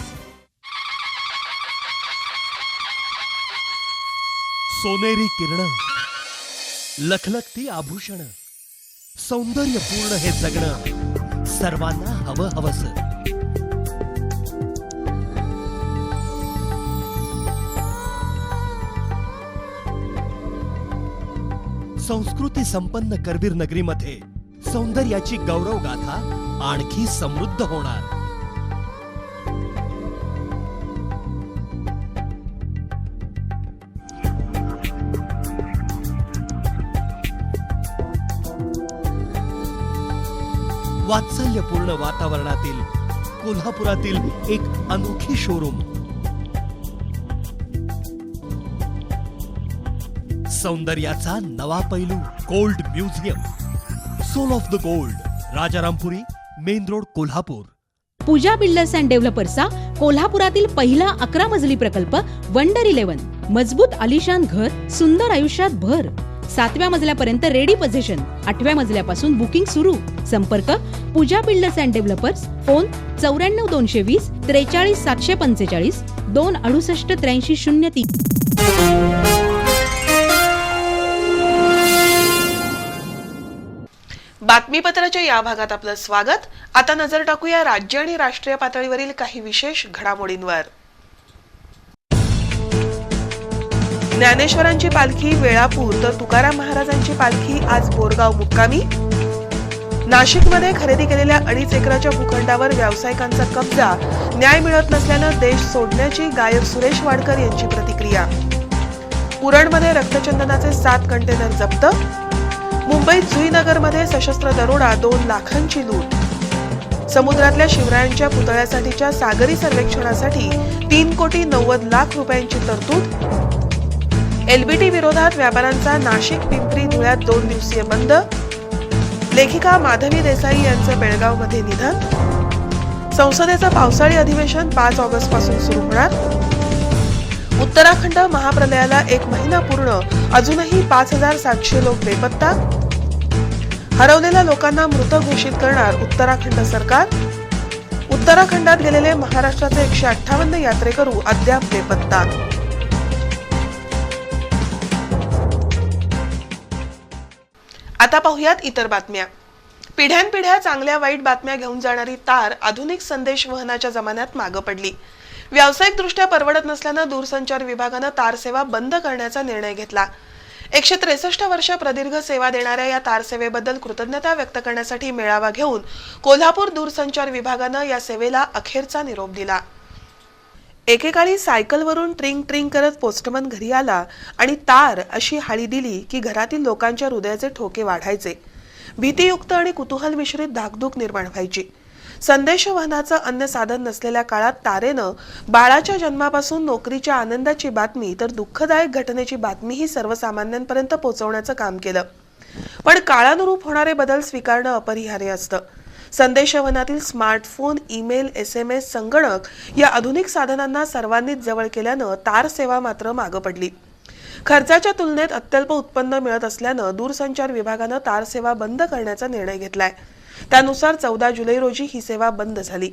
सोनेरी किरण, लखलखती आभूषण, सौंदर्यपूर्ण हे जगणं सर्वांना हवं हवस. संस्कृती संपन्न करवीर नगरीमध्ये सौंदर्याची गौरव गाथा आणखी समृद्ध होणार. वात्सल्यपूर्ण वातावरणातील कोल्हापुरातील एक अनोखी शोरूम. सौंदर्याचा नवा पैलू, gold museum, soul of the gold, Rajarampuri, main road, Kolhapur.
Pooja builders and डेव्हलपर्सचा कोल्हापुरातील पहिला 11 मजली प्रकल्प वंडर 11. मजबूत आलिशान घर, सुंदर आयुष्यात भर. 7व्या मजल्यापर्यंत रेडी पोझिशन. 8व्या मजल्यापासून बुकिंग सुरू. संपर्क पूजा बिल्डर्स अँड डेव्हलपर्स. फोन 94 220 43 745 268 83 03.
बातमीपत्राच्या या भागात आपलं स्वागत. आता नजर टाकूया राज्य आणि राष्ट्रीय पातळीवरील काही विशेष घडामोडींवर. ज्ञानेश्वरांची पालखी वेळापूर तर तुकाराम महाराजांची पालखी आज बोरगाव मुक्कामी. नाशिकमध्ये खरेदी केलेल्या 2.5 एकराच्या भूखंडावर व्यावसायिकांचा कब्जा. न्याय मिळत नसल्यानं देश सोडण्याची गायक सुरेश वाडकर यांची प्रतिक्रिया. पुरणमध्ये रक्तचंदनाचे 7 कंटेनर जप्त. मुंबईत जुईनगरमध्ये सशस्त्र दरोडा, 2 लाखांची लूट. समुद्रातल्या शिवरायांच्या पुतळ्यासाठीच्या सागरी सर्वेक्षणासाठी 3,90,00,000 रुपयांची तरतूद. LBT विरोधात व्यापाऱ्यांचा नाशिक, पिंपरी, धुळ्यात 2 दिवसीय बंद. लेखिका माधवी देसाई यांचं बेळगावमध्ये निधन. संसदेचं पावसाळी अधिवेशन 5 ऑगस्ट पासून सुरू होणार. उत्तराखंड महाप्रलयाला 1 महिना पूर्ण, अजूनही 5,700 लोक बेपत्ता. हरवलेल्या लोकांना मृत घोषित करणार उत्तराखंड सरकार. उत्तराखंडात गेलेले महाराष्ट्राचे 158 यात्रेकरू अद्याप बेपत्ता. आता पाहुयात इतर बातम्या. पिढ्यानपिढ्या चांगल्या वाईट बातम्या घेऊन जाणारी तार आधुनिक संदेश वहनाच्या जमान्यात मागे पडली. व्यावसायिकदृष्ट्या परवडत नसल्यानं दूरसंचार विभागानं तार सेवा बंद करण्याचा निर्णय घेतला. 163 वर्ष प्रदीर्घ सेवा देणाऱ्या या तार सेवेबद्दल कृतज्ञता व्यक्त करण्यासाठी मेळावा घेऊन कोल्हापूर दूरसंचार विभागानं या सेवेला अखेरचा निरोप दिला. एकेकाळी सायकलवरून ट्रिंग ट्रिंग करत पोस्टमन घरी आला आणि तार अशी हाळी दिली की घरातील लोकांच्या हृदयाचे ठोके वाढायचे. भीतीयुक्त आणि कुतूहल मिश्रित धाकधूक निर्माण व्हायची. संदेशवहनाचं अन्य साधन नसलेल्या काळात तारेनं बाळाच्या जन्मापासून नोकरीच्या आनंदाची बातमी तर दुःखदायक घटनेची बातमीही सर्वसामान्यांपर्यंत पोहोचवण्याचं काम केलं. पण काळानुरूप होणारे बदल स्वीकारणं अपरिहार्य असतं. संदेशवहनातील स्मार्टफोन, ईमेल, SMS, संगणक या आधुनिक साधनांना सर्वांनीच जवळ केल्यानं तार सेवा मात्र मागं पडली. खर्चाच्या तुलनेत अत्यल्प उत्पन्न मिळत असल्यानं दूरसंचार विभागानं तार सेवा बंद करण्याचा निर्णय घेतलाय. त्यानुसार 14 जुलै रोजी ही सेवा बंद झाली.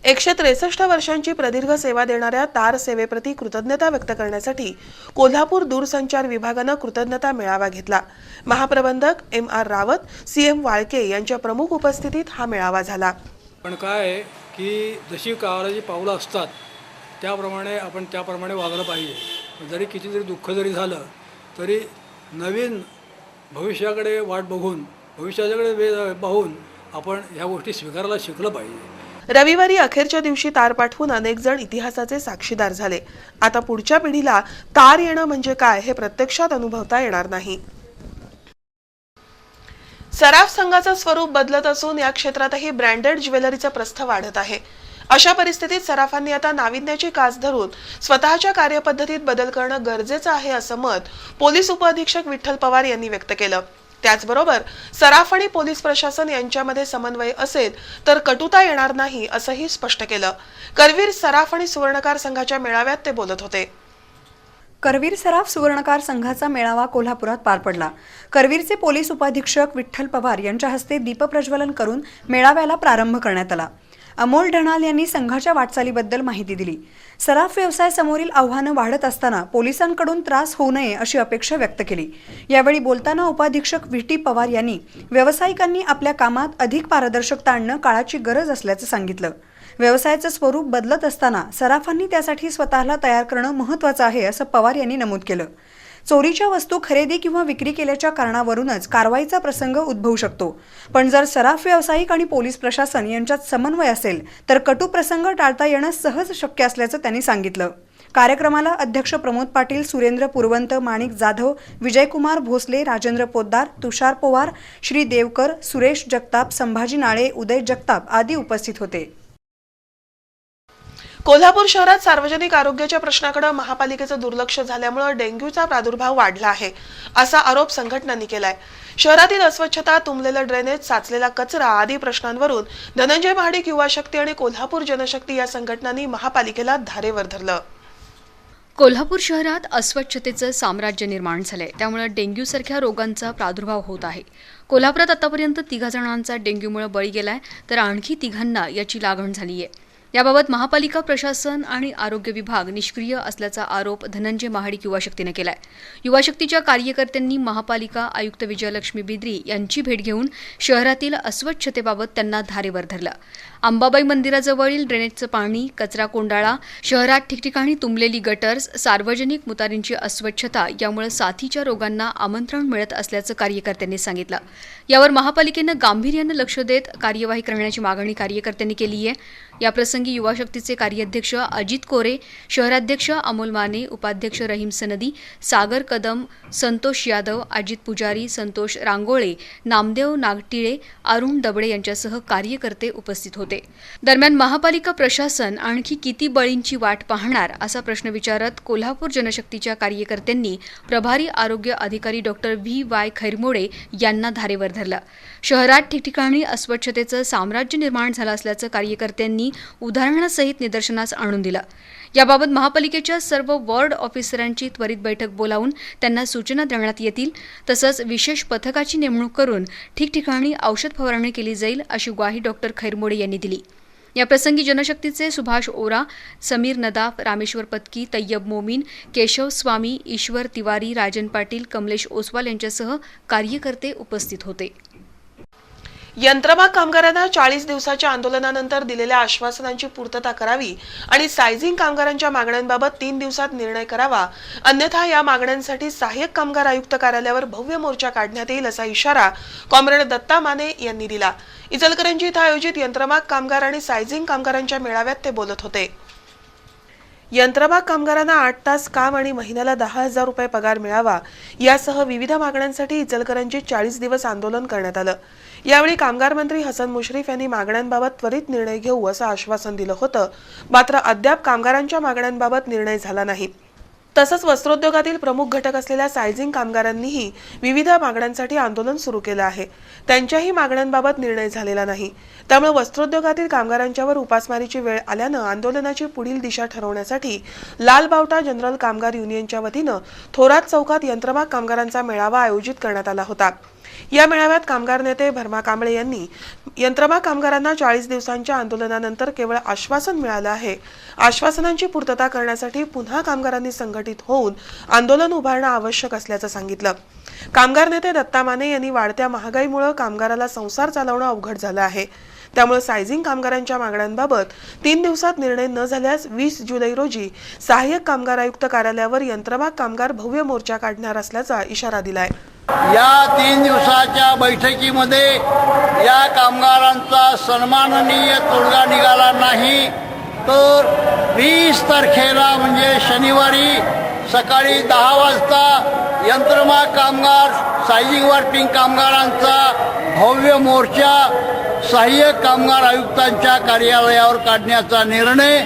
163 वर्षांची प्रदीर्घ सेवा देणाऱ्या तार सेवेप्रती कृतज्ञता व्यक्त करण्यासाठी कोल्हापूर दूरसंचार विभागानं कृतज्ञता मेळावा घेतला. महाप्रबंधक MR रावत, CM वाळके यांच्या प्रमुख उपस्थितीत हा मेळावा झाला.
पण काय आहे की जशी काळाची पावलं असतात त्याप्रमाणे आपण त्याप्रमाणे वागलं पाहिजे. जरी किती जरी दुःख जरी झालं तरी नवीन भविष्याकडे वाट बघून भविष्याकडे पाहून आपण ह्या गोष्टी स्वीकारायला शिकलं पाहिजे.
रविवारी अखेरच्या दिवशी तार पाठवून अनेक जण इतिहासाचे साक्षीदार झाले. आता पुढच्या पिढीला तार येणं म्हणजे काय हे प्रत्यक्षात अनुभवता येणार नाही. सराफ संघाचं स्वरूप बदलत असून या क्षेत्रातही ब्रँडेड ज्वेलरीचं प्रस्थ वाढत आहे. अशा परिस्थितीत सराफांनी आता नाविन्याची कास धरून स्वतःच्या कार्यपद्धतीत बदल करणं गरजेचं आहे असं मत पोलीस उपअधीक्षक विठ्ठल पवार यांनी व्यक्त केलं. त्याचबरोबर सराफ आणि पोलीस प्रशासन यांच्यामध्ये समन्वय असेल तर कटुता येणार नाही असंही स्पष्ट केलं. करवीर सराफ आणि सुवर्णकार संघाच्या मेळाव्यात ते बोलत होते.
करवीर सराफ सुवर्णकार संघाचा मेळावा कोल्हापुरात पार पडला. करवीरचे पोलीस उपाधीक्षक विठ्ठल पवार यांच्या हस्ते दीपप्रज्वलन करून मेळाव्याला प्रारंभ करण्यात आला. अमोल ढणाल यांनी संघाच्या वाटचालीबद्दल माहिती दिली. सराफ व्यवसाय समोरील आव्हानं वाढत असताना पोलिसांकडून त्रास होऊ नये अशी अपेक्षा व्यक्त केली. यावेळी बोलताना उपाधीक्षक VT पवार यांनी व्यावसायिकांनी आपल्या कामात अधिक पारदर्शकता आणणं काळाची गरज असल्याचं सांगितलं. व्यवसायाचं स्वरूप बदलत असताना सराफांनी त्यासाठी स्वतःला तयार करणं महत्त्वाचं आहे असं पवार यांनी नमूद केलं. चोरीच्या वस्तू खरेदी किंवा विक्री केल्याच्या कारणावरूनच कारवाईचा प्रसंग उद्भवू शकतो. पण जर सराफ व्यावसायिक आणि पोलीस प्रशासन यांच्यात समन्वय असेल तर कटू प्रसंग टाळता येणं सहज शक्य असल्याचं त्यांनी सांगितलं. कार्यक्रमाला अध्यक्ष प्रमोद पाटील, सुरेंद्र पुरवंत, माणिक जाधव, विजयकुमार भोसले, राजेंद्र पोद्दार, तुषार पवार, श्री देवकर, सुरेश जगताप, संभाजी नाळे, उदय जगताप आदी उपस्थित होते.
कोल्हापूर शहरात सार्वजनिक आरोग्याच्या प्रश्नाकडे महापालिकेचं दुर्लक्ष झाल्यामुळे डेंग्यूचा प्रादुर्भाव वाढला आहे असा आरोप संघटनांनी केलाय. शहरातील अस्वच्छता, तुंबलेलं ड्रेनेज, साचलेला कचरा आदी प्रश्नांवरून धनंजय महाडिक, युवा शक्ती आणि कोल्हापूर जनशक्ती या संघटनांनी महापालिकेला धारेवर धरलं.
कोल्हापूर शहरात अस्वच्छतेचं साम्राज्य निर्माण झालंय. त्यामुळे डेंग्यूसारख्या रोगांचा प्रादुर्भाव होत आहे. कोल्हापुरात आतापर्यंत 3 जणांचा डेंग्यूमुळे बळी गेलाय तर आणखी 3 याची लागण झाली आहे. याबाबत महापालिका प्रशासन आणि आरोग्य विभाग निष्क्रिय असल्याचा आरोप धनंजय महाडिक युवा शक्तीने केलाय. युवा शक्तीच्या कार्यकर्त्यांनी महापालिका आयुक्त विजयलक्ष्मी बिद्री यांची भेट घेऊन शहरातील अस्वच्छतेबाबत त्यांना धारेवर धरलं. अंबाबाई मंदिराजवळील ड्रेनेजचं पाणी, कचरा कोंडाळा, शहरात ठिकठिकाणी तुंबलेली गटर्स, सार्वजनिक मुतारींची अस्वच्छता यामुळे साथीच्या रोगांना आमंत्रण मिळत असल्याचं कार्यकर्त्यांनी सांगितलं. यावर महापालिकेनं गांभीर्यानं लक्ष देत कार्यवाही करण्याची मागणी कार्यकर्त्यांनी केली आहे. याप्रसंगी युवा शक्तीचे कार्याध्यक्ष अजित कोरे, शहराध्यक्ष अमोल माने, उपाध्यक्ष रहीम सनदी, सागर कदम, संतोष यादव, अजित पुजारी, संतोष रांगोळे, नामदेव नागटिळे, अरुण दबडे यांच्यासह कार्यकर्ते उपस्थित होते. दरम्यान महापालिका प्रशासन आणखी किती बळींची वाट पाहणार असा प्रश्न विचारत कोल्हापूर जनशक्तीच्या कार्यकर्त्यांनी प्रभारी आरोग्य अधिकारी डॉक्टर VY खैरमोडे यांना धारेवर धरलं. शहरात ठिकठिकाणी अस्वच्छतेचं साम्राज्य निर्माण झालं असल्याचं कार्यकर्त्यांनी उदाहरणासहित निदर्शनास आणून दिलं. याबाबत महापालिकेच्या सर्व वॉर्ड ऑफिसरांची त्वरित बैठक बोलावून त्यांना सूचना देण्यात येतील. तसंच विशेष पथकाची नेमणूक करून ठिकठिकाणी औषध फवारणी केली जाईल अशी ग्वाही डॉक्टर खैरमोडे यांनी दिली. याप्रसंगी जनशक्तीचे सुभाष ओरा, समीर नदाफ, रामेश्वर पत्की, तय्यब मोमीन, केशव स्वामी, ईश्वर तिवारी, राजन पाटील, कमलेश ओसवाल यांच्यासह कार्यकर्ते उपस्थित होते.
यंत्रमाग कामगारांना 40 दिवसाच्या आंदोलनानंतर दिलेल्या आश्वासनांची पूर्तता करावी आणि सायझिंग कामगारांच्या मागण्यांबाबत 3 दिवसात निर्णय करावा, अन्यथा या मागण्यांसाठी सहाय्यक कामगार आयुक्त कार्यालयावर भव्य मोर्चा काढण्यात येईल असा इशारा कॉम्रेड दत्ता माने यांनी दिला. इचलकरंजी इथं आयोजित यंत्रमाग कामगार आणि सायझिंग कामगारांच्या मेळाव्यात ते बोलत होते. यंत्रमाग कामगारांना 8 तास काम आणि महिन्याला 10,000 रुपये पगार मिळावा यासह विविध मागण्यांसाठी इचलकरंजीत 40 दिवस आंदोलन करण्यात आलं. यावेळी कामगार मंत्री हसन मुश्रीफ यांनी मागण्यांबाबत त्वरित निर्णय घेऊ असं आश्वासन दिलं होतं. मात्र अद्याप कामगारांच्या मागण्यांबाबत निर्णय झाला नाही. तसंच वस्त्रोद्योगातील प्रमुख घटक असलेल्या सायझिंग कामगारांनीही विविध मागण्यांसाठी आंदोलन सुरू केलं आहे. त्यांच्याही मागण्यांबाबत निर्णय झालेला नाही. त्यामुळे वस्त्रोद्योगातील कामगारांच्यावर उपासमारीची वेळ आल्यानं आंदोलनाची पुढील दिशा ठरवण्यासाठी लाल बावटा जनरल कामगार युनियनच्या वतीनं थोरात चौकात यंत्रमाग कामगारांचा मेळावा आयोजित करण्यात आला होता. या मेळाव्यात कामगार नेते भरमा कांबळे यांनी यंत्रमाग कामगारांना 40 दिवसांच्या आंदोलनानंतर केवळ आश्वासन मिळालं आहे, आश्वासनांची पूर्तता करण्यासाठी पुन्हा कामगारांनी संघटित होऊन आंदोलन उभारणं आवश्यक असल्याचं सांगितलं. कामगार नेते दत्ता माने यांनी वाढत्या महागाईमुळे कामगाराला संसार चालवणं अवघड झालं आहे. त्यामुळे सायझिंग कामगारांच्या मागण्यांबाबत 3 दिवसात निर्णय न झाल्यास 20 जुलै रोजी सहाय्यक कामगार आयुक्त कार्यालयावर यंत्रमाग कामगार भव्य मोर्चा काढणार असल्याचा इशारा दिलाय.
या 3 दिवसाच्या बैठकीमध्ये या कामगारांचा सन्माननीय तोडगा निघाला नाही तर 20 तारखेला म्हणजे शनिवारी सकाळी 10 वाजता यंत्रमाग कामगार सायझिंग वर्किंग कामगारांचा भव्य मोर्चा सहाय्यक कामगार आयुक्तांच्या कार्यालयावर काढण्याचा निर्णय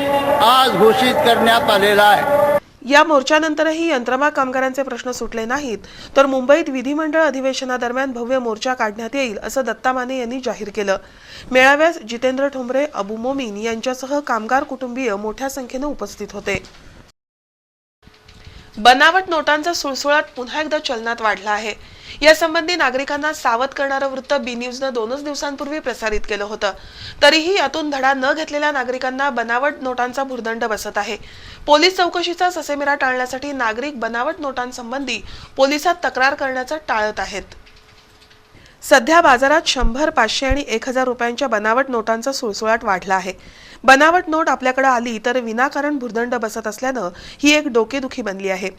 आज घोषित करण्यात आलेला आहे.
या मोर्चानंतरही यंत्रमाग कामगारांचे प्रश्न सुटले नाहीत तर मुंबईत विधिमंडळ अधिवेशनादरम्यान भव्य मोर्चा काढण्यात येईल असं दत्ता माने यांनी जाहीर केलं. मेळाव्यास जितेंद्र ठोंबरे, अबू मोमीन यांच्यासह कामगार कुटुंबीय मोठ्या संख्येने उपस्थित होते. बनावट नोटांचा सुळसुळाट पुन्हा एकदा चलनात वाढला आहे. यासंबंधी नागरिकांना सावध करणारं वृत्त बी न्यूजनं 2 दिवसांपूर्वी प्रसारित केलं होतं. तरीही यातून धडा न घेतलेल्या नागरिकांना बनावट नोटांचा भुर्दंड बसत आहे. पोलीस चौकशीचा ससेमिरा टाळण्यासाठी नागरिक बनावट नोटांसंबंधी पोलिसात तक्रार करण्याचं टाळत आहेत. सध्या बाजारात 100, 500 आणि 1000 रुपयांच्या बनावट नोटांचा सुळसुळाट वाढला आहे. बनावट नोट आपल्याकडे आली तर विनाकारण भुर्दंड बसत असल्यानं ही एक डोकेदुखी बनली आहे.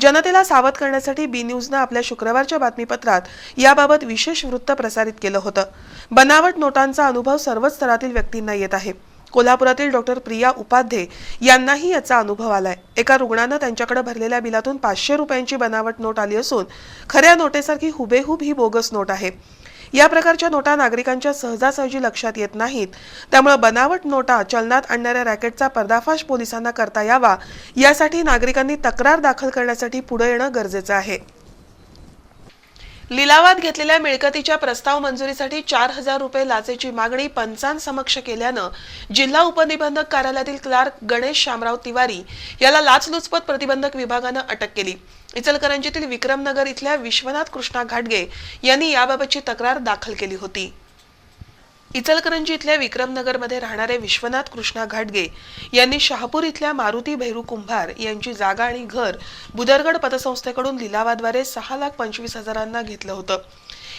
जनतेला सावध करण्यासाठी बी न्यूजनं आपल्या शुक्रवारच्या बातमीपत्रात याबाबत विशेष वृत्त प्रसारित केलं होतं. बनावट नोटांचा अनुभव सर्वच स्तरातील व्यक्तींना येत आहे. कोल्हापुरातील डॉक्टर प्रिया उपाध्ये यांनाही याचा अनुभव आलाय. एका रुग्णानं त्यांच्याकडे भरलेल्या बिलातून 500 रुपयांची बनावट नोट आली असून खऱ्या नोटेसारखी हुबेहूब ही बोगस नोट आहे. या प्रकारच्या नोटा नागरिकांच्या सहजासहजी लक्षात येत नाहीत. त्यामुळे बनावट नोटा चलनात आणणाऱ्या रॅकेटचा पर्दाफाश पोलिसांना करता यावा यासाठी नागरिकांनी तक्रार दाखल करण्यासाठी पुढे येणं गरजेचं आहे. लिलावात घेतलेल्या मिळकतीच्या प्रस्ताव मंजुरीसाठी 4,000 रुपये लाचेची मागणी पंचांसमक्ष केल्यानं जिल्हा उपनिबंधक कार्यालयातील क्लार्क गणेश शामराव तिवारी याला लाचलुचपत प्रतिबंधक विभागानं अटक केली. इचलकरंजीतील विक्रमनगर इथल्या विश्वनाथ कृष्णा घाटगे यांनी याबाबतची तक्रार दाखल केली होती. इचलकरंजी इथल्या विक्रमनगरमध्ये राहणारे विश्वनाथ कृष्णा घाटगे यांनी शहापूर इथल्या मारुती भैरू कुंभार यांची जागा आणि घर बुदरगड पतसंस्थेकडून लिलावाद्वारे 6,25,000 घेतलं होतं.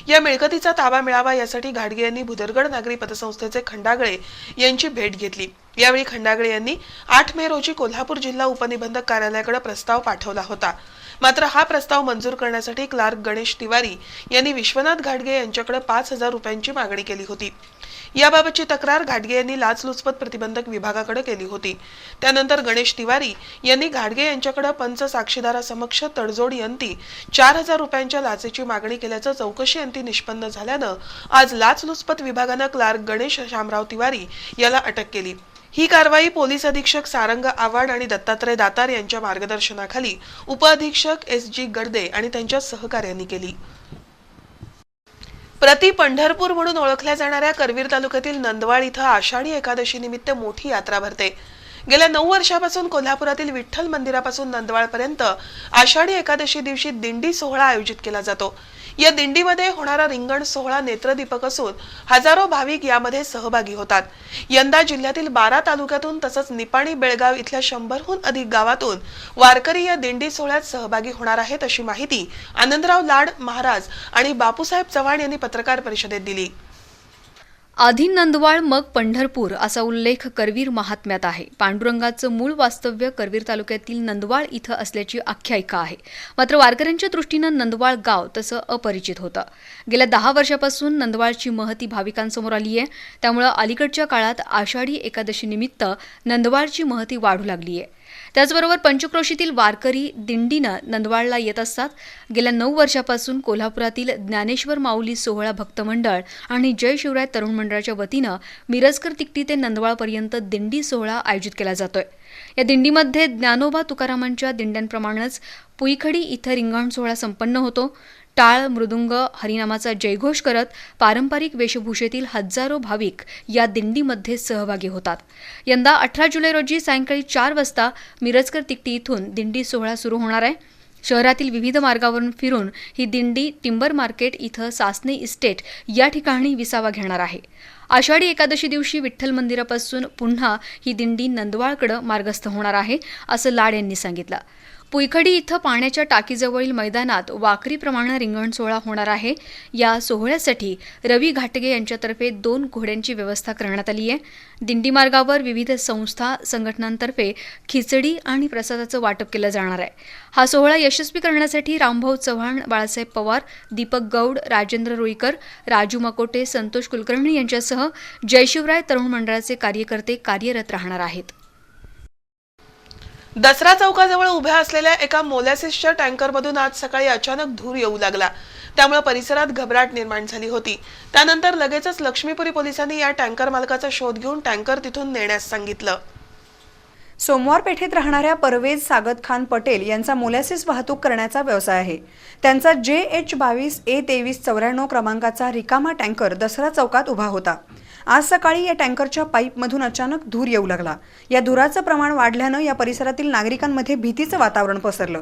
या मिळकतीचा ताबा मिळावा यासाठी घाटगे यांनी बुदरगड नागरी पतसंस्थेचे खंडागळे यांची भेट घेतली. यावेळी खंडागळे यांनी 8 मे रोजी कोल्हापूर जिल्हा उपनिबंधक कार्यालयाकडे प्रस्ताव पाठवला होता. मात्र हा प्रस्ताव मंजूर करण्यासाठी क्लार्क गणेश तिवारी यांनी विश्वनाथ घाटगे यांच्याकडे 5,000 रुपयांची मागणी केली होती. याबाबतची तक्रार घाटगे यांनी लाचलुचपत प्रतिबंधक विभागाकडे केली होती. त्यानंतर गणेश तिवारी यांनी घाटगे यांच्याकडे पंच साक्षीदारासमक्ष तडजोडीअंती 4,000 रुपयांच्या लाचेची मागणी केल्याचं चौकशीअंती निष्पन्न झाल्यानं आज लाचलुचपत विभागानं क्लार्क गणेश शामराव तिवारी याला अटक केली. ही कारवाई पोलीस अधीक्षक सारंग आव्हाड आणि दत्तात्रय दातार यांच्या मार्गदर्शनाखाली उपअधीक्षक SG गडदे आणि त्यांच्या सहकार्यांनी केली. प्रति पंढरपूर म्हणून ओळखल्या जाणाऱ्या करवीर तालुक्यातील नंदवाळ इथं आषाढी एकादशी निमित्त मोठी यात्रा भरते. गेल्या 9 वर्षापासून कोल्हापुरातील विठ्ठल मंदिरापासून नंदवाळपर्यंत आषाढी एकादशी दिवशी दिंडी सोहळा आयोजित केला जातो. या दिंडीमध्ये होणारा रिंगण सोहळा नेत्रदीपक असून हजारो भाविक यामध्ये सहभागी होतात. यंदा जिल्ह्यातील 12 तालुक्यातून तसंच निपाणी बेळगाव इथल्या 100हून अधिक गावातून वारकरी या दिंडी सोहळ्यात सहभागी होणार आहेत, अशी माहिती आनंदराव लाड महाराज आणि बापूसाहेब चव्हाण यांनी पत्रकार परिषदेत दिली.
आधी नंदवाळ मग पंढरपूर असा उल्लेख करवीर महात्म्यात आहे. पांडुरंगाचं मूळ वास्तव्य करवीर तालुक्यातील नंदवाळ इथं असल्याची आख्यायिका आहे. मात्र वारकऱ्यांच्या दृष्टीनं नंदवाळ गाव तसं अपरिचित होतं. गेल्या 10 वर्षापासून नंदवाळची महती भाविकांसमोर आली आहे. त्यामुळे अलीकडच्या काळात आषाढी एकादशी निमित्त नंदवाळची महती वाढू लागली आहे. त्याचबरोबर पंचक्रोशीतील वारकरी दिंडीनं नंदवाळला येत असतात. गेल्या 9 वर्षापासून कोल्हापुरातील ज्ञानेश्वर माऊली सोहळा भक्त मंडळ आणि जय शिवराय तरुण मंडळाच्या वतीनं मिरजकर तिकटी ते नंदवाळपर्यंत दिंडी सोहळा आयोजित केला जातोय. या दिंडीमध्ये ज्ञानोबा तुकारामांच्या दिंड्यांप्रमाणेच पुईखडी इथं रिंगण सोहळा संपन्न होतो. टाळ, मृदुंग, हरिनामाचा जयघोष करत पारंपरिक वेशभूषेतील हजारो भाविक या दिंडीमध्ये सहभागी होतात. यंदा 18 जुलै रोजी सायंकाळी 4 वाजता मिरजकर तिकटी इथून दिंडी सोहळा सुरू होणार आहे. शहरातील विविध मार्गावरून फिरून ही दिंडी टिंबर मार्केट इथं सासने इस्टेट या ठिकाणी विसावा घेणार आहे. आषाढी एकादशी दिवशी विठ्ठल मंदिरापासून पुन्हा ही दिंडी नंदवाळकडे मार्गस्थ होणार आहे, असं लाड यांनी सांगितलं. पुईखडी इथं पाण्याच्या टाकीजवळील मैदानात वाकरीप्रमाणे रिंगण सोहळा होणार आहे. या सोहळ्यासाठी रवी घाटगे यांच्यातर्फे 2 घोड्यांची व्यवस्था करण्यात आली आहे. दिंडी मार्गावर विविध संस्था संघटनांतर्फे खिचडी आणि प्रसादाचं वाटप केलं जाणार आहे. हा सोहळा यशस्वी करण्यासाठी रामभाऊ चव्हाण, बाळासाहेब पवार, दीपक गौड, राजेंद्र रुईकर, राजू मकोटे, संतोष कुलकर्णी यांच्यासह जयशिवराय तरुण मंडळाचे कार्यकर्ते कार्यरत राहणार आहेत.
दसरा चौकाजवळ उभ्या असलेल्या एका मोलॅसिसच्या टँकरमधून आज सकाळी अचानक धूर येऊ लागला. त्यामुळे परिसरात घबराट निर्माण झाली होती. त्यानंतर लगेचच लक्ष्मीपुरी पोलिसांनी या टँकर मालकाचा शोध घेऊन टँकर तिथून नेण्यास सांगितलं.
सोमवार पेठेत राहणाऱ्या परवेज सागत खान पटेल यांचा मोलॅसिस वाहतूक करण्याचा व्यवसाय आहे. त्यांचा JH22A2394 क्रमांकाचा रिकामा टँकर दसरा चौकात उभा होता. आज सकाळी या टँकरच्या पाईपमधून अचानक धूर येऊ लागला. या धुराचं प्रमाण वाढल्यानं या परिसरातील नागरिकांमध्ये भीतीचं वातावरण पसरलं.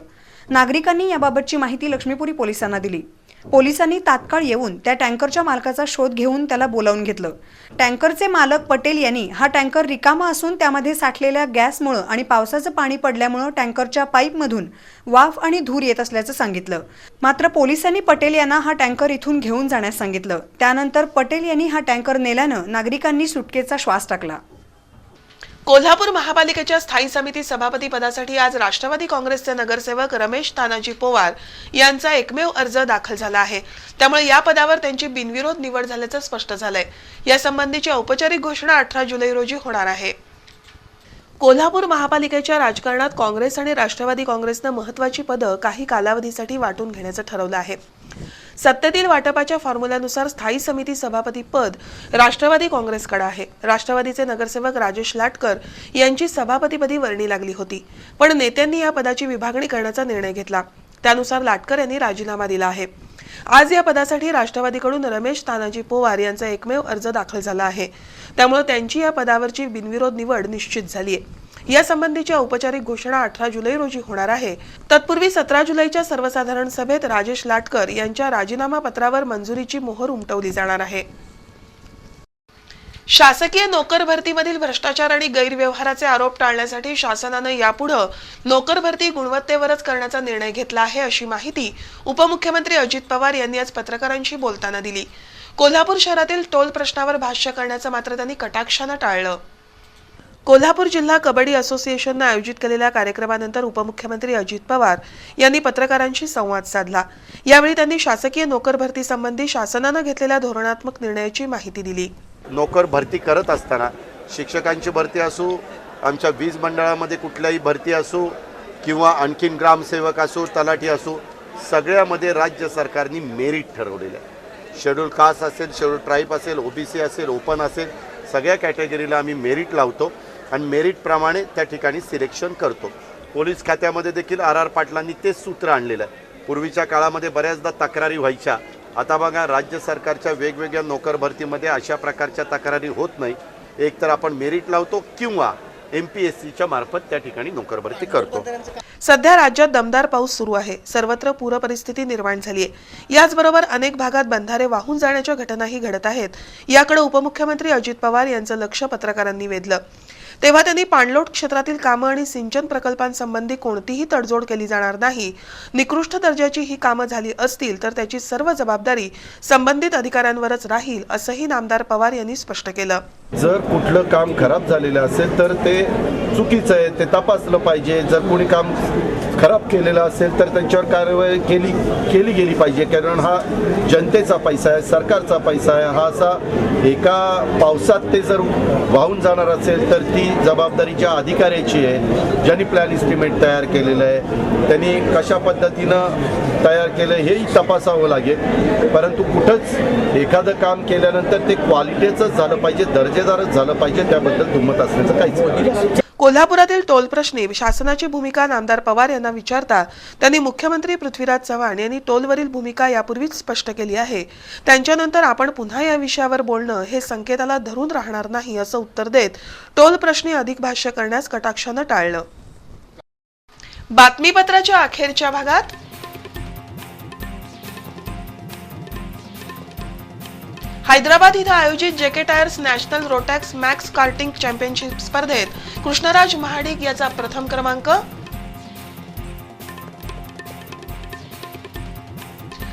नागरिकांनी याबाबतची माहिती लक्ष्मीपुरी पोलिसांना दिली. पोलिसांनी तात्काळ येऊन त्या टँकरच्या मालकाचा शोध घेऊन त्याला बोलावून घेतलं. टँकरचे मालक पटेल यांनी हा टँकर रिकामा असून त्यामध्ये साठलेल्या गॅसमुळे आणि पावसाचं पाणी पडल्यामुळे टँकरच्या पाईपमधून वाफ आणि धूर येत असल्याचं सांगितलं. मात्र पोलिसांनी पटेल यांना हा टँकर इथून घेऊन जाण्यास सांगितलं. त्यानंतर पटेल यांनी हा टँकर नेल्यानं नागरिकांनी सुटकेचा श्वास टाकला.
कोल्हापूर महापालिकेच्या स्थायी समिती सभापती पदासाठी आज राष्ट्रवादी काँग्रेसचे नगरसेवक रमेश तानाजी पवार यांचा एकमेव अर्ज दाखल झाला आहे. त्यामुळे या पदावर त्यांची बिनविरोध निवड झाल्याचं स्पष्ट झालंय. यासंबंधीची औपचारिक घोषणा 18 जुलै रोजी होणार आहे. कोल्हापूर महापालिकेच्या राजकारणात काँग्रेस आणि राष्ट्रवादी काँग्रेसनं महत्त्वाची पदं काही कालावधीसाठी वाटून घेण्याचं ठरवलं आहे. सत्तेतील वाटपाच्या फॉर्म्युल्यानुसार स्थायी समिती सभापती पद राष्ट्रवादी काँग्रेसकडे आहे. राष्ट्रवादीचे नगरसेवक राजेश लाटकर यांची सभापतीपदी वर्णी लागली होती, पण नेत्यांनी या पदाची विभागणी करण्याचा निर्णय घेतला. त्यानुसार लाटकर यांनी राजीनामा दिला आहे. आज या पदासाठी राष्ट्रवादीकडून रमेश तानाजी पवार यांचा एकमेव अर्ज दाखल झाला आहे. त्यामुळे त्यांची या पदावरची बिनविरोध निवड निश्चित झाली आहे. यासंबंधीची औपचारिक घोषणा 18 जुलै रोजी होणार आहे. तत्पूर्वी 17 जुलैच्या सर्वसाधारण सभेत राजेश लाटकर यांच्या राजीनामा पत्रावर मंजुरीची मोहर उमटवली जाणार आहे. शासकीय नोकर भरतीमधील भ्रष्टाचार आणि गैरव्यवहाराचे आरोप टाळण्यासाठी शासनानं यापुढे नोकर भरती गुणवत्तेवरच करण्याचा निर्णय घेतला आहे, अशी माहिती उपमुख्यमंत्री अजित पवार यांनी आज पत्रकारांशी बोलताना दिली. कोल्हापूर शहरातील टोल प्रश्नावर भाष्य करण्याचं मात्र त्यांनी कटाक्षानं टाळलं. कोल्हापूर जिल्हा कबड्डी असोसिएशननं आयोजित केलेल्या कार्यक्रमानंतर उपमुख्यमंत्री अजित पवार यांनी पत्रकारांशी संवाद साधला. यावेळी त्यांनी शासकीय नोकर भरती संबंधी शासनानं घेतलेल्या धोरणात्मक निर्णयाची माहिती दिली.
नोकर भरती करत असताना शिक्षकांची भरती असो, आमच्या वीज मंडळामध्ये कुठल्याही भरती असो किंवा आणखीन ग्रामसेवक असो, तलाठी असो, सगळ्यामध्ये राज्य सरकारने मेरिट ठरवलेलं आहे. शेड्यूल कास्ट असेल, शेड्यूल ट्राईब असेल, OBC असेल, ओपन असेल, सगळ्या कॅटेगरीला आम्ही मेरिट लावतो आणि मेरिटप्रमाणे त्या ठिकाणी सिलेक्शन करतो. पोलीस खात्यामध्ये देखील RR पाटलांनी तेच सूत्र आणलेलं आहे. पूर्वीच्या काळामध्ये बऱ्याचदा तक्रारी व्हायच्या. आता बघा, राज्य सरकारच्या वेगवेगळ्या नोकर भरतीमध्ये अशा प्रकारच्या तक्रारी होत नाही. एक तर आपण मेरिट लावतो किंवा MPSCच्या मार्फत त्या ठिकाणी नोकर भरती करतो.
सध्या राज्यात दमदार पाऊस सुरू आहे. सर्वत्र पूर परिस्थिती निर्माण झाली आहे. याचबरोबर अनेक भागात बंधारे वाहून जाण्याच्या घटनाही घडत आहेत. याकडे उपमुख्यमंत्री अजित पवार यांचं लक्ष पत्रकारांनी वेधलं. तेव्हा त्यांनी पाणलोट क्षेत्रातील कामं आणि सिंचन प्रकल्पांसंबंधी कोणतीही तडजोड केली जाणार नाही. निकृष्ट दर्जाची ही कामं झाली असतील तर त्याची सर्व जबाबदारी संबंधित अधिकाऱ्यांवरच राहील, असंही नामदार पवार यांनी स्पष्ट केलं.
जर कुठलं काम खराब झालेलं असेल तर ते चुकीचं आहे, ते तपासलं पाहिजे. जर कोणी काम खराब केलेलं असेल तर त्यांच्यावर कारवाई केली गेली पाहिजे. कारण हा जनतेचा पैसा आहे, सरकारचा पैसा आहे. हा असा एका पावसात ते जर वाहून जाणार असेल तर ती जबाबदारी ज्या अधिकाऱ्याची आहे, ज्यांनी प्लॅन इस्टिमेट तयार केलेलं आहे, त्यांनी कशा पद्धतीनं तयार केलं हेही तपासावं लागेल. परंतु कुठंच एखादं काम केल्यानंतर ते क्वालिटीचंच झालं पाहिजे, दर्जेदारच झालं पाहिजे, त्याबद्दल दुमत असण्याचं काहीच नाही.
कोल्हापुरातील टोल प्रश्नी शासनाची भूमिका नामदार पवार यांना विचारता त्यांनी मुख्यमंत्री पृथ्वीराज चव्हाण यांनी टोलवरील भूमिका यापूर्वीच स्पष्ट केली आहे. त्यांच्यानंतर आपण पुन्हा या विषयावर बोलणं हे संकेताला धरून राहणार नाही, असं उत्तर देत टोल प्रश्नी अधिक भाष्य करण्यास कटाक्षानं टाळलं. बातमीपत्राच्या अखेरच्या भागात हैदराबाद इथं आयोजित JK tyres national Rotax Max karting championship स्पर्धेत कृष्णराज महाडिक याचा प्रथम क्रमांक.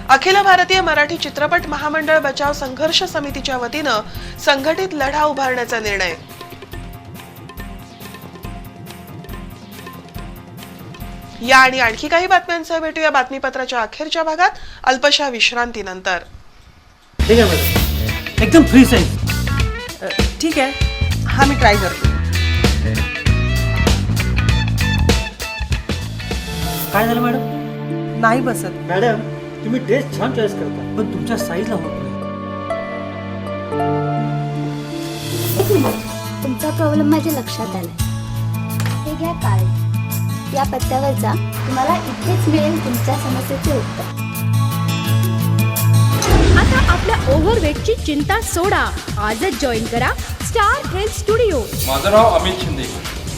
अखिल भारतीय मराठी चित्रपट महामंडळ बचाव संघर्ष समितीच्या वतीनं संघटित लढा उभारण्याचा निर्णय. या आणि आणखी काही बातम्यांसह भेटूया बातमीपत्राच्या अखेरच्या भागात अल्पशा विश्रांतीनंतर.
ठीक आहे, एकदम फ्री साईज. ठीक आहे, हा मी ट्राय करतो. काय झालं मॅडम? नाही बसत. मॅडम तुम्ही ड्रेस छान चॉईस करता पण तुमच्या साईजला होत नाही.
तुमचा प्रॉब्लेम माझ्या लक्षात आलाय. हे घ्या कार्ड. या पत्त्यावर जा, तुम्हाला इथेच मिळेल तुमच्या समस्येचे उत्तर.
आता आपल्या ओव्हरवेटची चिंता सोडा. आजच जॉईन करा स्टार हेल्थ स्टुडिओ.
माझं नाव अमित शिंदे.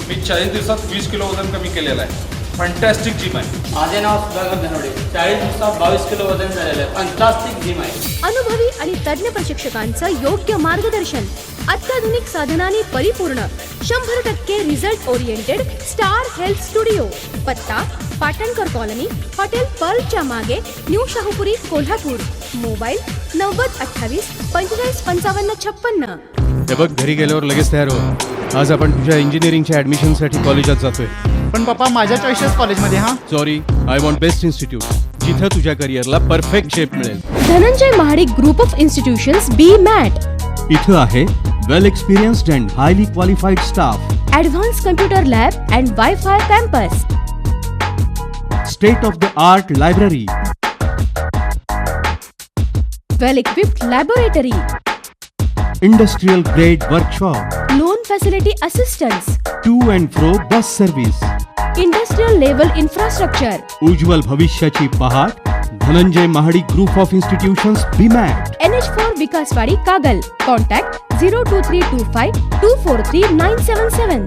मी 40 दिवसात 20 किलो वजन कमी केलेलं आहे. फंटॅस्टिक जिम आहे.
माझे नाव सुधाकर धनवडे. 40 दिवसात 22 किलो वजन झालेलं आहे. फंटास्टिक जिम आहे.
अनुभवी आणि तज्ञ प्रशिक्षकांचं योग्य मार्गदर्शन, अत्याधुनिक साधनांनी परिपूर्ण, 100% result oriented star health studio. पत्ता पाटणकर कॉलनी, हॉटेल पर्लच्या मागे, न्यू शाहूपुरी, कोल्हापूर. मोबाईल 9028 45 55 56.
हे बघ, घरी गेल्यावर लगेच तयार हो. आज आपण तुझ्या इंजिनिअरिंगच्या ऍडमिशनसाठी कॉलेजात जातोय.
पण पप्पा माझ्या चॉईसेस कॉलेजमध्ये. हा
sorry, I want best institute, जिथं तुझ्या करिअरला परफेक्ट शेप मिळेल.
Dhananjay Mahadik group of institutions BMAT.
इथं आहे well experienced and highly qualified staff,
advance computer lab and wifi campus,
state of the art library,
well equipped laboratory,
industrial grade workshop,
loan facility assistance,
to and fro bus service,
industrial level infrastructure.
उज्ज्वल भविष्याची पहाट Dhananjay Mahadik group of institutions BMAT.
NH4 Vikaswadi Kagal. Contact 02325 243 977.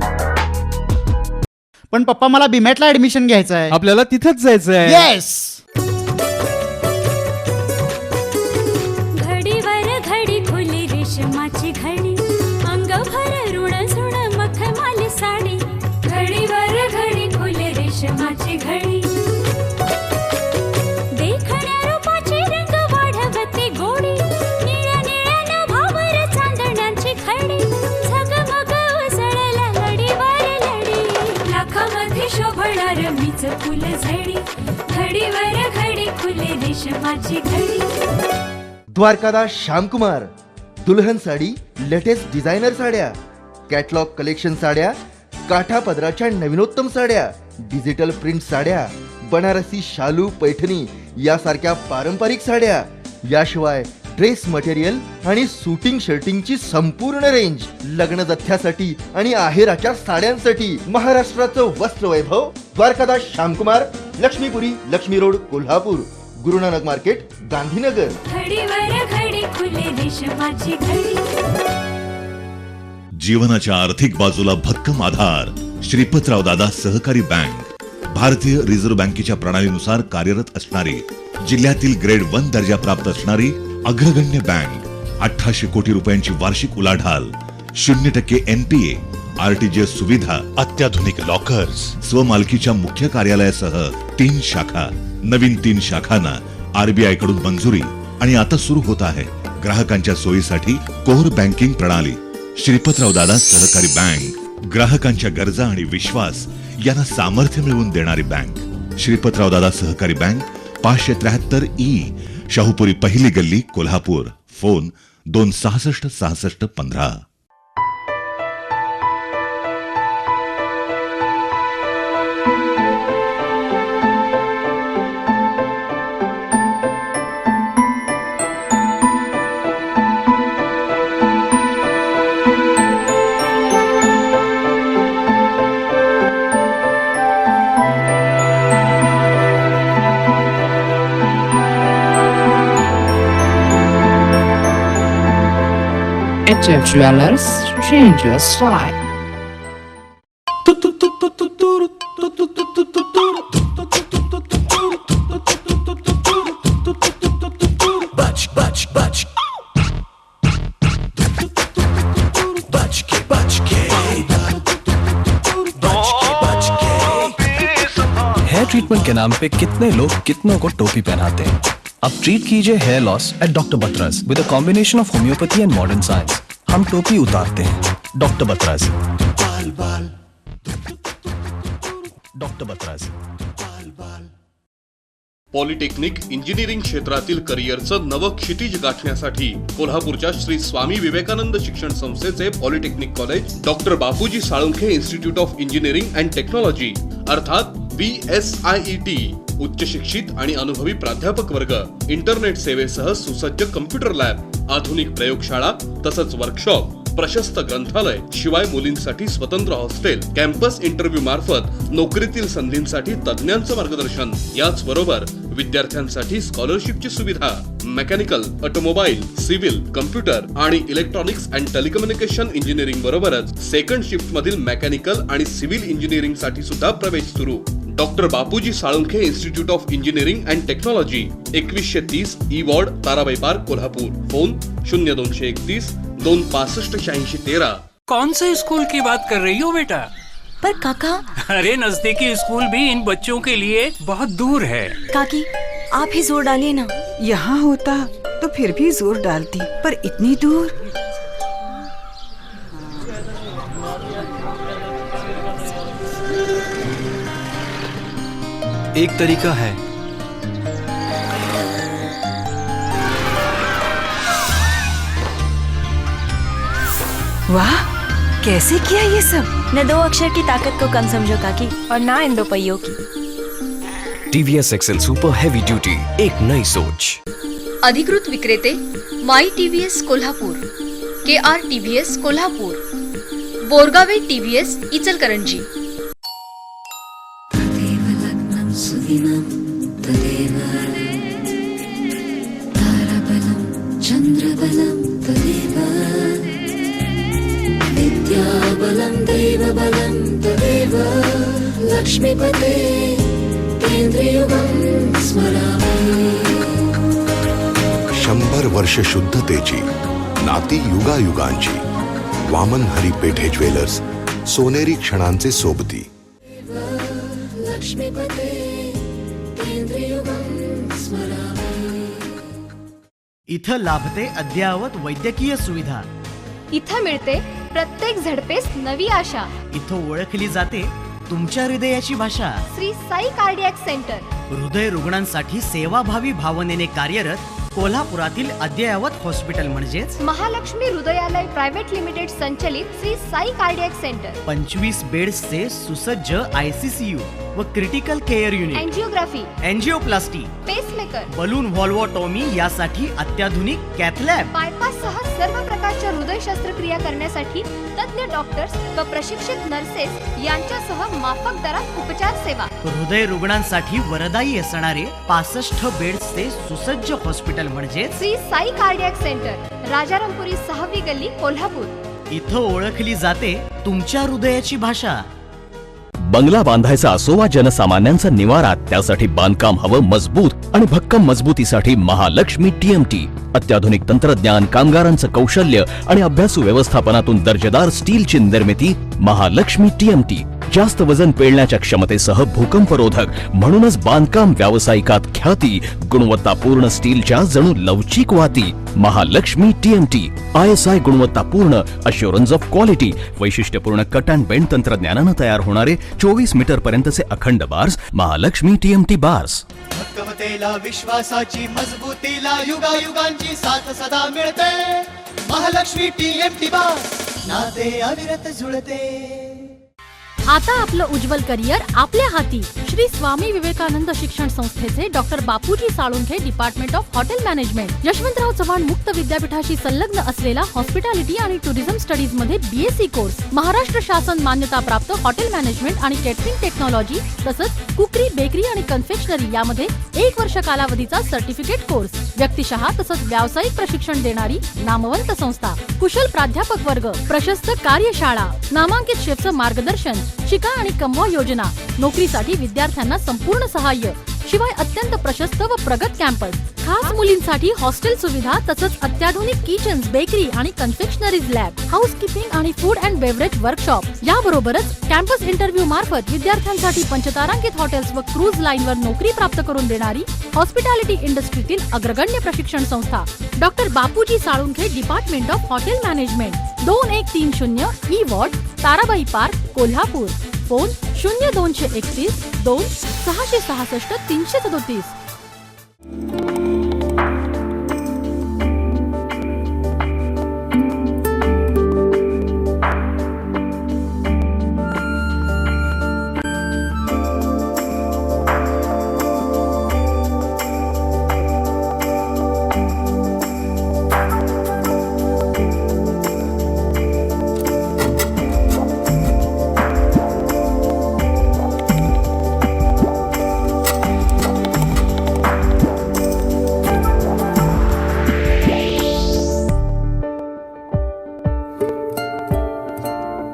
पण पप्पा मला बीमॅटला admission घ्यायचं आहे.
आपल्याला तिथंच जायचं आहे.
येस.
घडीवर घडी खुली रेशमाची घडी, अंगभर ऋण झुण मखमाली साडी. घडीवर घडी खुली रेशमाची घडी, देखण्या रूपाची रंग वाढवते गोडी. निळ्या निळ्या नभावर चांदण्यांची खडी, झगमग उसळल्या लडीवर लडी. लाखामध्ये शोभणार मीच फुल झडी, घडीवर घडी खुली रेशमाची घडी.
द्वारकादास श्यामकुमार. दुल्हन साडी, लेटेस्ट डिझायनर साड्या, कॅटलॉग कलेक्शन साड्या, काठा पदराच्या नवीनोत्तम साड्या, डिजिटल प्रिंट साड्या, बनारसी शालू पैठणी यासारख्या पारंपरिक साड्या, याशिवाय ड्रेस मटेरियल आणि सुटिंग शर्टिंगची संपूर्ण रेंज. लग्न जथ्यासाठी आणि आहेराच्या साड्यांसाठी महाराष्ट्राचं वस्त्र वैभव द्वारकादास श्यामकुमार. लक्ष्मीपुरी, लक्ष्मी रोड, कोल्हापूर. गुरुनानक मार्केट, गांधीनगर.
घडीवर घडी खुली रेशमाची घडी.
जीवनाच्या आर्थिक बाजूला भक्कम आधार. श्रीपतराव दादा सहकारी बँक भारतीय रिझर्व्ह बँकेच्या प्रणालीनुसार कार्यरत असणारी, जिल्ह्यातील ग्रेड 1 दर्जा प्राप्त असणारी अग्रगण्य बँक. 1800 कोटी रुपयांची वार्षिक उलाढाल, 0% NPA, RTGS सुविधा, अत्याधुनिक लॉकर्स, स्वमालकीच्या मुख्य कार्यालयासह 3 शाखा. नवीन 3 शाखांना RBI कडून मंजुरी आणि आता सुरू होत आहे ग्राहकांच्या सोयीसाठी कोर बँकिंग प्रणाली. श्रीपतराव दादा सहकारी बँक ग्राहकांच्या गरजा आणि विश्वास यांना सामर्थ्य मिळवून देणारी बँक. श्रीपतराव दादा सहकारी बँक 573E, शाहूपुरी पहिली गल्ली, Kolhapur. Phone 266 66 15.
HF Jewelers, change your style.
Hair treatment के नाम पे कितने लोग कितनों को टोपी पहनाते हैं. अब ट्रीट कीजिए hair loss at doctor Batra's with a combination of homeopathy and modern science. हम टोपी उतारते हैं. Doctor Batra's. Doctor Batra's.
Polytechnic engineering क्षेत्रातील करिअरचं नवं क्षितिज गाठण्यासाठी कोल्हापूरच्या श्री स्वामी विवेकानंद शिक्षण संस्थेचे polytechnic college doctor Bapuji Salunkhe institute of engineering and technology अर्थात VSIET उच्च शिक्षित आणि अनुभवी प्राध्यापक वर्ग, इंटरनेट सेवेसह सुसज्ज कम्प्युटर लॅब, आधुनिक प्रयोगशाळा तसंच वर्कशॉप, प्रशस्त ग्रंथालय, शिवाय मुलींसाठी स्वतंत्र हॉस्टेल, कॅम्पस इंटरव्ह्यू मार्फत नोकरीतील संधींसाठी तज्ञांचं मार्गदर्शन. याच बरोबर विद्यार्थ्यांसाठी स्कॉलरशिपची सुविधा. मेकॅनिकल, ऑटोमोबाईल, सिव्हिल, कम्प्युटर आणि इलेक्ट्रॉनिक्स अँड टेलिकम्युनिकेशन इंजिनिअरिंग बरोबरच सेकंड शिफ्ट मधील मेकॅनिकल आणि सिव्हिल इंजिनिअरिंग साठी सुद्धा प्रवेश सुरू. Doctor Bapuji Salunkhe institute of engineering and technology 2130 E ward, Tarabai park, Kolhapur. Phone 0231 265 86 13.
कौन से स्कूल की बात कर रही हो बेटा?
पर काका,
अरे नजदीकी स्कूल भी इन बच्चों के लिए बहुत दूर है.
काकी आप ही जोर डालिए ना.
यहाँ होता तो फिर भी जोर डालती, पर इतनी दूर.
एक तरीका है.
वाह, कैसे किया ये सब?
न 2 अक्षर की ताकत को कम समझो काकी, और ना इन 2 पहियों की.
TVS XL super heavy duty, एक नई सोच.
अधिकृत विक्रेते माई TVS Kolhapur, KR TVS Kolhapur, Borgave TVS Ichalkaranji.
चंद्रबलं तदेव विद्याबलं दैवबलं तदेव लक्ष्मीपते केंद्रयुगं स्मरामि.
100 वर्ष शुद्धतेची नाती युगायुगांची. वामन हरी पेठे ज्वेलर्स, सोनेरी क्षणांचे सोबती.
लक्ष्मीपते केंद्रयुगं स्मरामि.
इथं लाभते अद्ययावत वैद्यकीय सुविधा.
इथं मिळते प्रत्येक झडपेस नवी आशा.
इथं ओळखली जाते तुमच्या हृदयाची भाषा.
श्री साई कार्डियाक सेंटर,
हृदय रुग्णांसाठी सेवाभावी भावनेने कार्यरत कोल्हापुरातील अद्ययावत हॉस्पिटल म्हणजेच
महालक्ष्मी हृदयालय प्रायव्हेट लिमिटेड संचलित श्री साई कार्डियाक सेंटर.
25 बेड्सचे सुसज्ज ICCU व critical care unit,
angiography,
angioplasty,
pacemaker,
balloon valvotomy यासाठी अत्याधुनिक कॅथ लॅब,
बायपास सह सर्व प्रकारच्या हृदय शस्त्रक्रिया करण्यासाठी तज्ञ डॉक्टर्स व प्रशिक्षित नर्सेस यांच्यासह माफक दरात उपचार सेवा.
हृदय रुग्णांसाठी वरदायी असणारे 65 बेड्सचे सुसज्ज हॉस्पिटल म्हणजे
श्री साई कार्डियाक सेंटर, राजारामपुरी 6वी गल्ली, कोल्हापूर.
इथं ओळखली जाते तुमच्या हृदयाची भाषा.
बंगला बांधायचा असो वा जनसामान्यांचा निवारा, त्यासाठी बांधकाम हवं मजबूत आणि भक्कम मजबूतीसाठी महालक्ष्मी टीएमटी. अत्याधुनिक तंत्रज्ञान, कामगारांचं कौशल्य आणि अभ्यासू व्यवस्थापनातून दर्जेदार स्टीलची निर्मिती. महालक्ष्मी टीएमटी जास्त वजन पेलण्याच्या क्षमतेसह भूकंपरोधक, म्हणूनच बांधकाम व्यावसायिकात ख्याती. गुणवत्तापूर्ण स्टीलच्या जणू लवचिक वाती. महालक्ष्मी टीएमटी ISI गुणवत्तापूर्ण, अश्युरन्स ऑफ क्वालिटी. वैशिष्ट्यपूर्ण कट अँड बेंड तंत्रज्ञानानं तयार होणारे 24 मीटर पर्यंतचे अखंड बार्स. Mahalaxmi TMT bars.
भक्कमतेला, विश्वासाची, मजबूतीला युगायुगांची साथ सदा मिळते. महालक्ष्मी टीएमटी बार्स, नाते अविरत जुळते.
आता आपलं उज्ज्वल करिअर आपल्या हाती. श्री स्वामी विवेकानंद शिक्षण संस्थेचे doctor Bapuji Salunkhe department of hotel management, Yashwantrao Chavan मुक्त विद्यापीठाशी संलग्न असलेला हॉस्पिटॅलिटी आणि टुरिझम स्टडीज मध्ये BSc कोर्स, महाराष्ट्र शासन मान्यता प्राप्त हॉटेल मॅनेजमेंट आणि केटरिंग टेक्नॉलॉजी, तसंच कुकरी, बेकरी आणि कन्फेक्शनरी यामध्ये 1 वर्ष कालावधीचा सर्टिफिकेट कोर्स, व्यक्तिशः तसंच व्यावसायिक प्रशिक्षण देणारी नामवंत संस्था, कुशल प्राध्यापक वर्ग, प्रशस्त कार्यशाळा, नामांकित शेफचं मार्गदर्शन, शिका आणि कमवा योजना, नोकरीसाठी विद्यार्थ्यांना संपूर्ण सहाय्य, शिवाय अत्यंत प्रशस्त व प्रगत कॅम्पस, खास मुलींसाठी हॉस्टेल सुविधा तसंच अत्याधुनिक किचन्स, बेकरी आणि कन्फेक्शनरीज लॅब, हाऊसकीपिंग आणि फूड अँड बेवरेज वर्कशॉप. याबरोबरच कॅम्पस इंटरव्ह्यू मार्फत विद्यार्थ्यांसाठी पंचतारांकित हॉटेल्स व क्रूज लाईनवर नोकरी प्राप्त करून देणारी हॉस्पिटॅलिटी इंडस्ट्रीतील अग्रगण्य प्रशिक्षण संस्था doctor Bapuji Salunkhe department of hotel management, 2130 E ward, Tarabai park, Kolhapur. Phone 0231 2 666 337.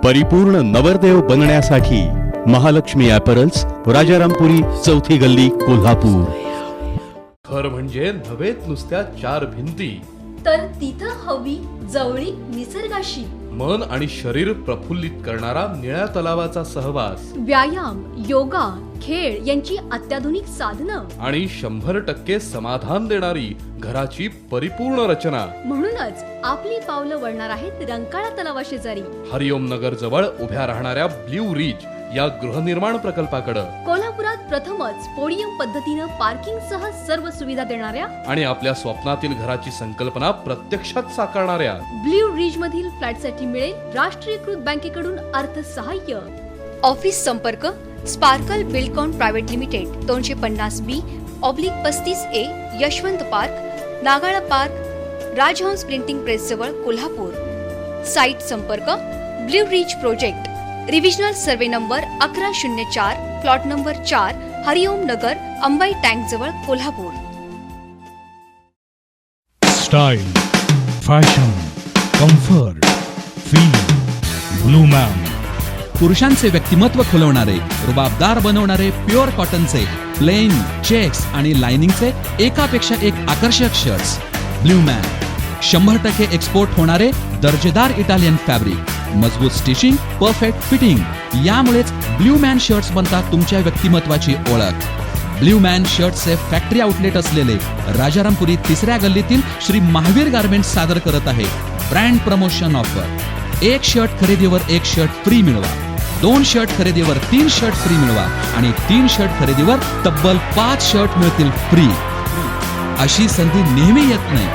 परिपूर्ण नवरदेव बनण्यासाठी महालक्ष्मी ॲपरल्स, राजारामपुरी, चौथी गल्ली, कोल्हापूर.
घर म्हणजे नव्हेत नुसत्या 4 भिंती,
तर तिथं हवी जवळीक निसर्गाशी.
मन आणि शरीर प्रफुल्लित करणारा निळ्या तलावाचा सहवास,
व्यायाम, योगा, खेळ यांची अत्याधुनिक साधनं
आणि 100% समाधान देणारी घराची परिपूर्ण रचना.
म्हणूनच आपली पावलं वळणार आहेत रंकाळा तलावाशेजारी,
हरिओम नगर जवळ उभ्या राहणाऱ्या ब्ल्यू रिज या गृहनिर्माण प्रकल्पाकडे.
कोल्हापुरात प्रथमच पोडियम पद्धतीनं पार्किंग सह सर्व सुविधा देणाऱ्या
आणि आपल्या स्वप्नातील घराची संकल्पना प्रत्यक्षात साकारणाऱ्या
ब्ल्यू रिज मधील फ्लॅटसाठी मिळेल राष्ट्रीयकृत बँकेकडून अर्थसहाय्य. ऑफिस संपर्क Sparkle Buildcon private limited, 250B/35A, Yashwant park, Nagala park, Rajhans printing press जवळ, कोल्हापूर. साइट संपर्क Blue Ridge project, revisional survey number 1104, plot number 4, Hariom Nagar, Ambai tank जवळ, Kolhapur.
Style, fashion, comfort, feel, Blue Man.
पुरुषांचे व्यक्तिमत्व खुलवणारे, रुबाबदार बनवणारे प्युअर कॉटनचे, प्लेन, चेक्स आणि लाइनिंगचे एकापेक्षा एक आकर्षक शर्ट्स. ब्लू मॅन 100% एक्सपोर्ट होणारे दर्जेदार इटालियन फॅब्रिक, मजबूत स्टिचिंग, परफेक्ट फिटिंग. यामुळेच ब्ल्यू मॅन शर्ट्स बनतात तुमच्या व्यक्तिमत्वाची ओळख. ब्ल्यू मॅन शर्ट्सचे फॅक्टरी आउटलेट असलेले राजारामपुरी 3ऱ्या गल्लीतील श्री महावीर गारमेंट्स सादर करत आहे ब्रँड प्रमोशन ऑफर. 1 शर्ट खरेदीवर 1 शर्ट फ्री मिळवा, 2 शर्ट खरेदीवर 3 शर्ट फ्री मिळवा आणि 3 शर्ट खरेदीवर तब्बल 5 शर्ट मिळतील फ्री. अशी संधी नेहमी येत नाही.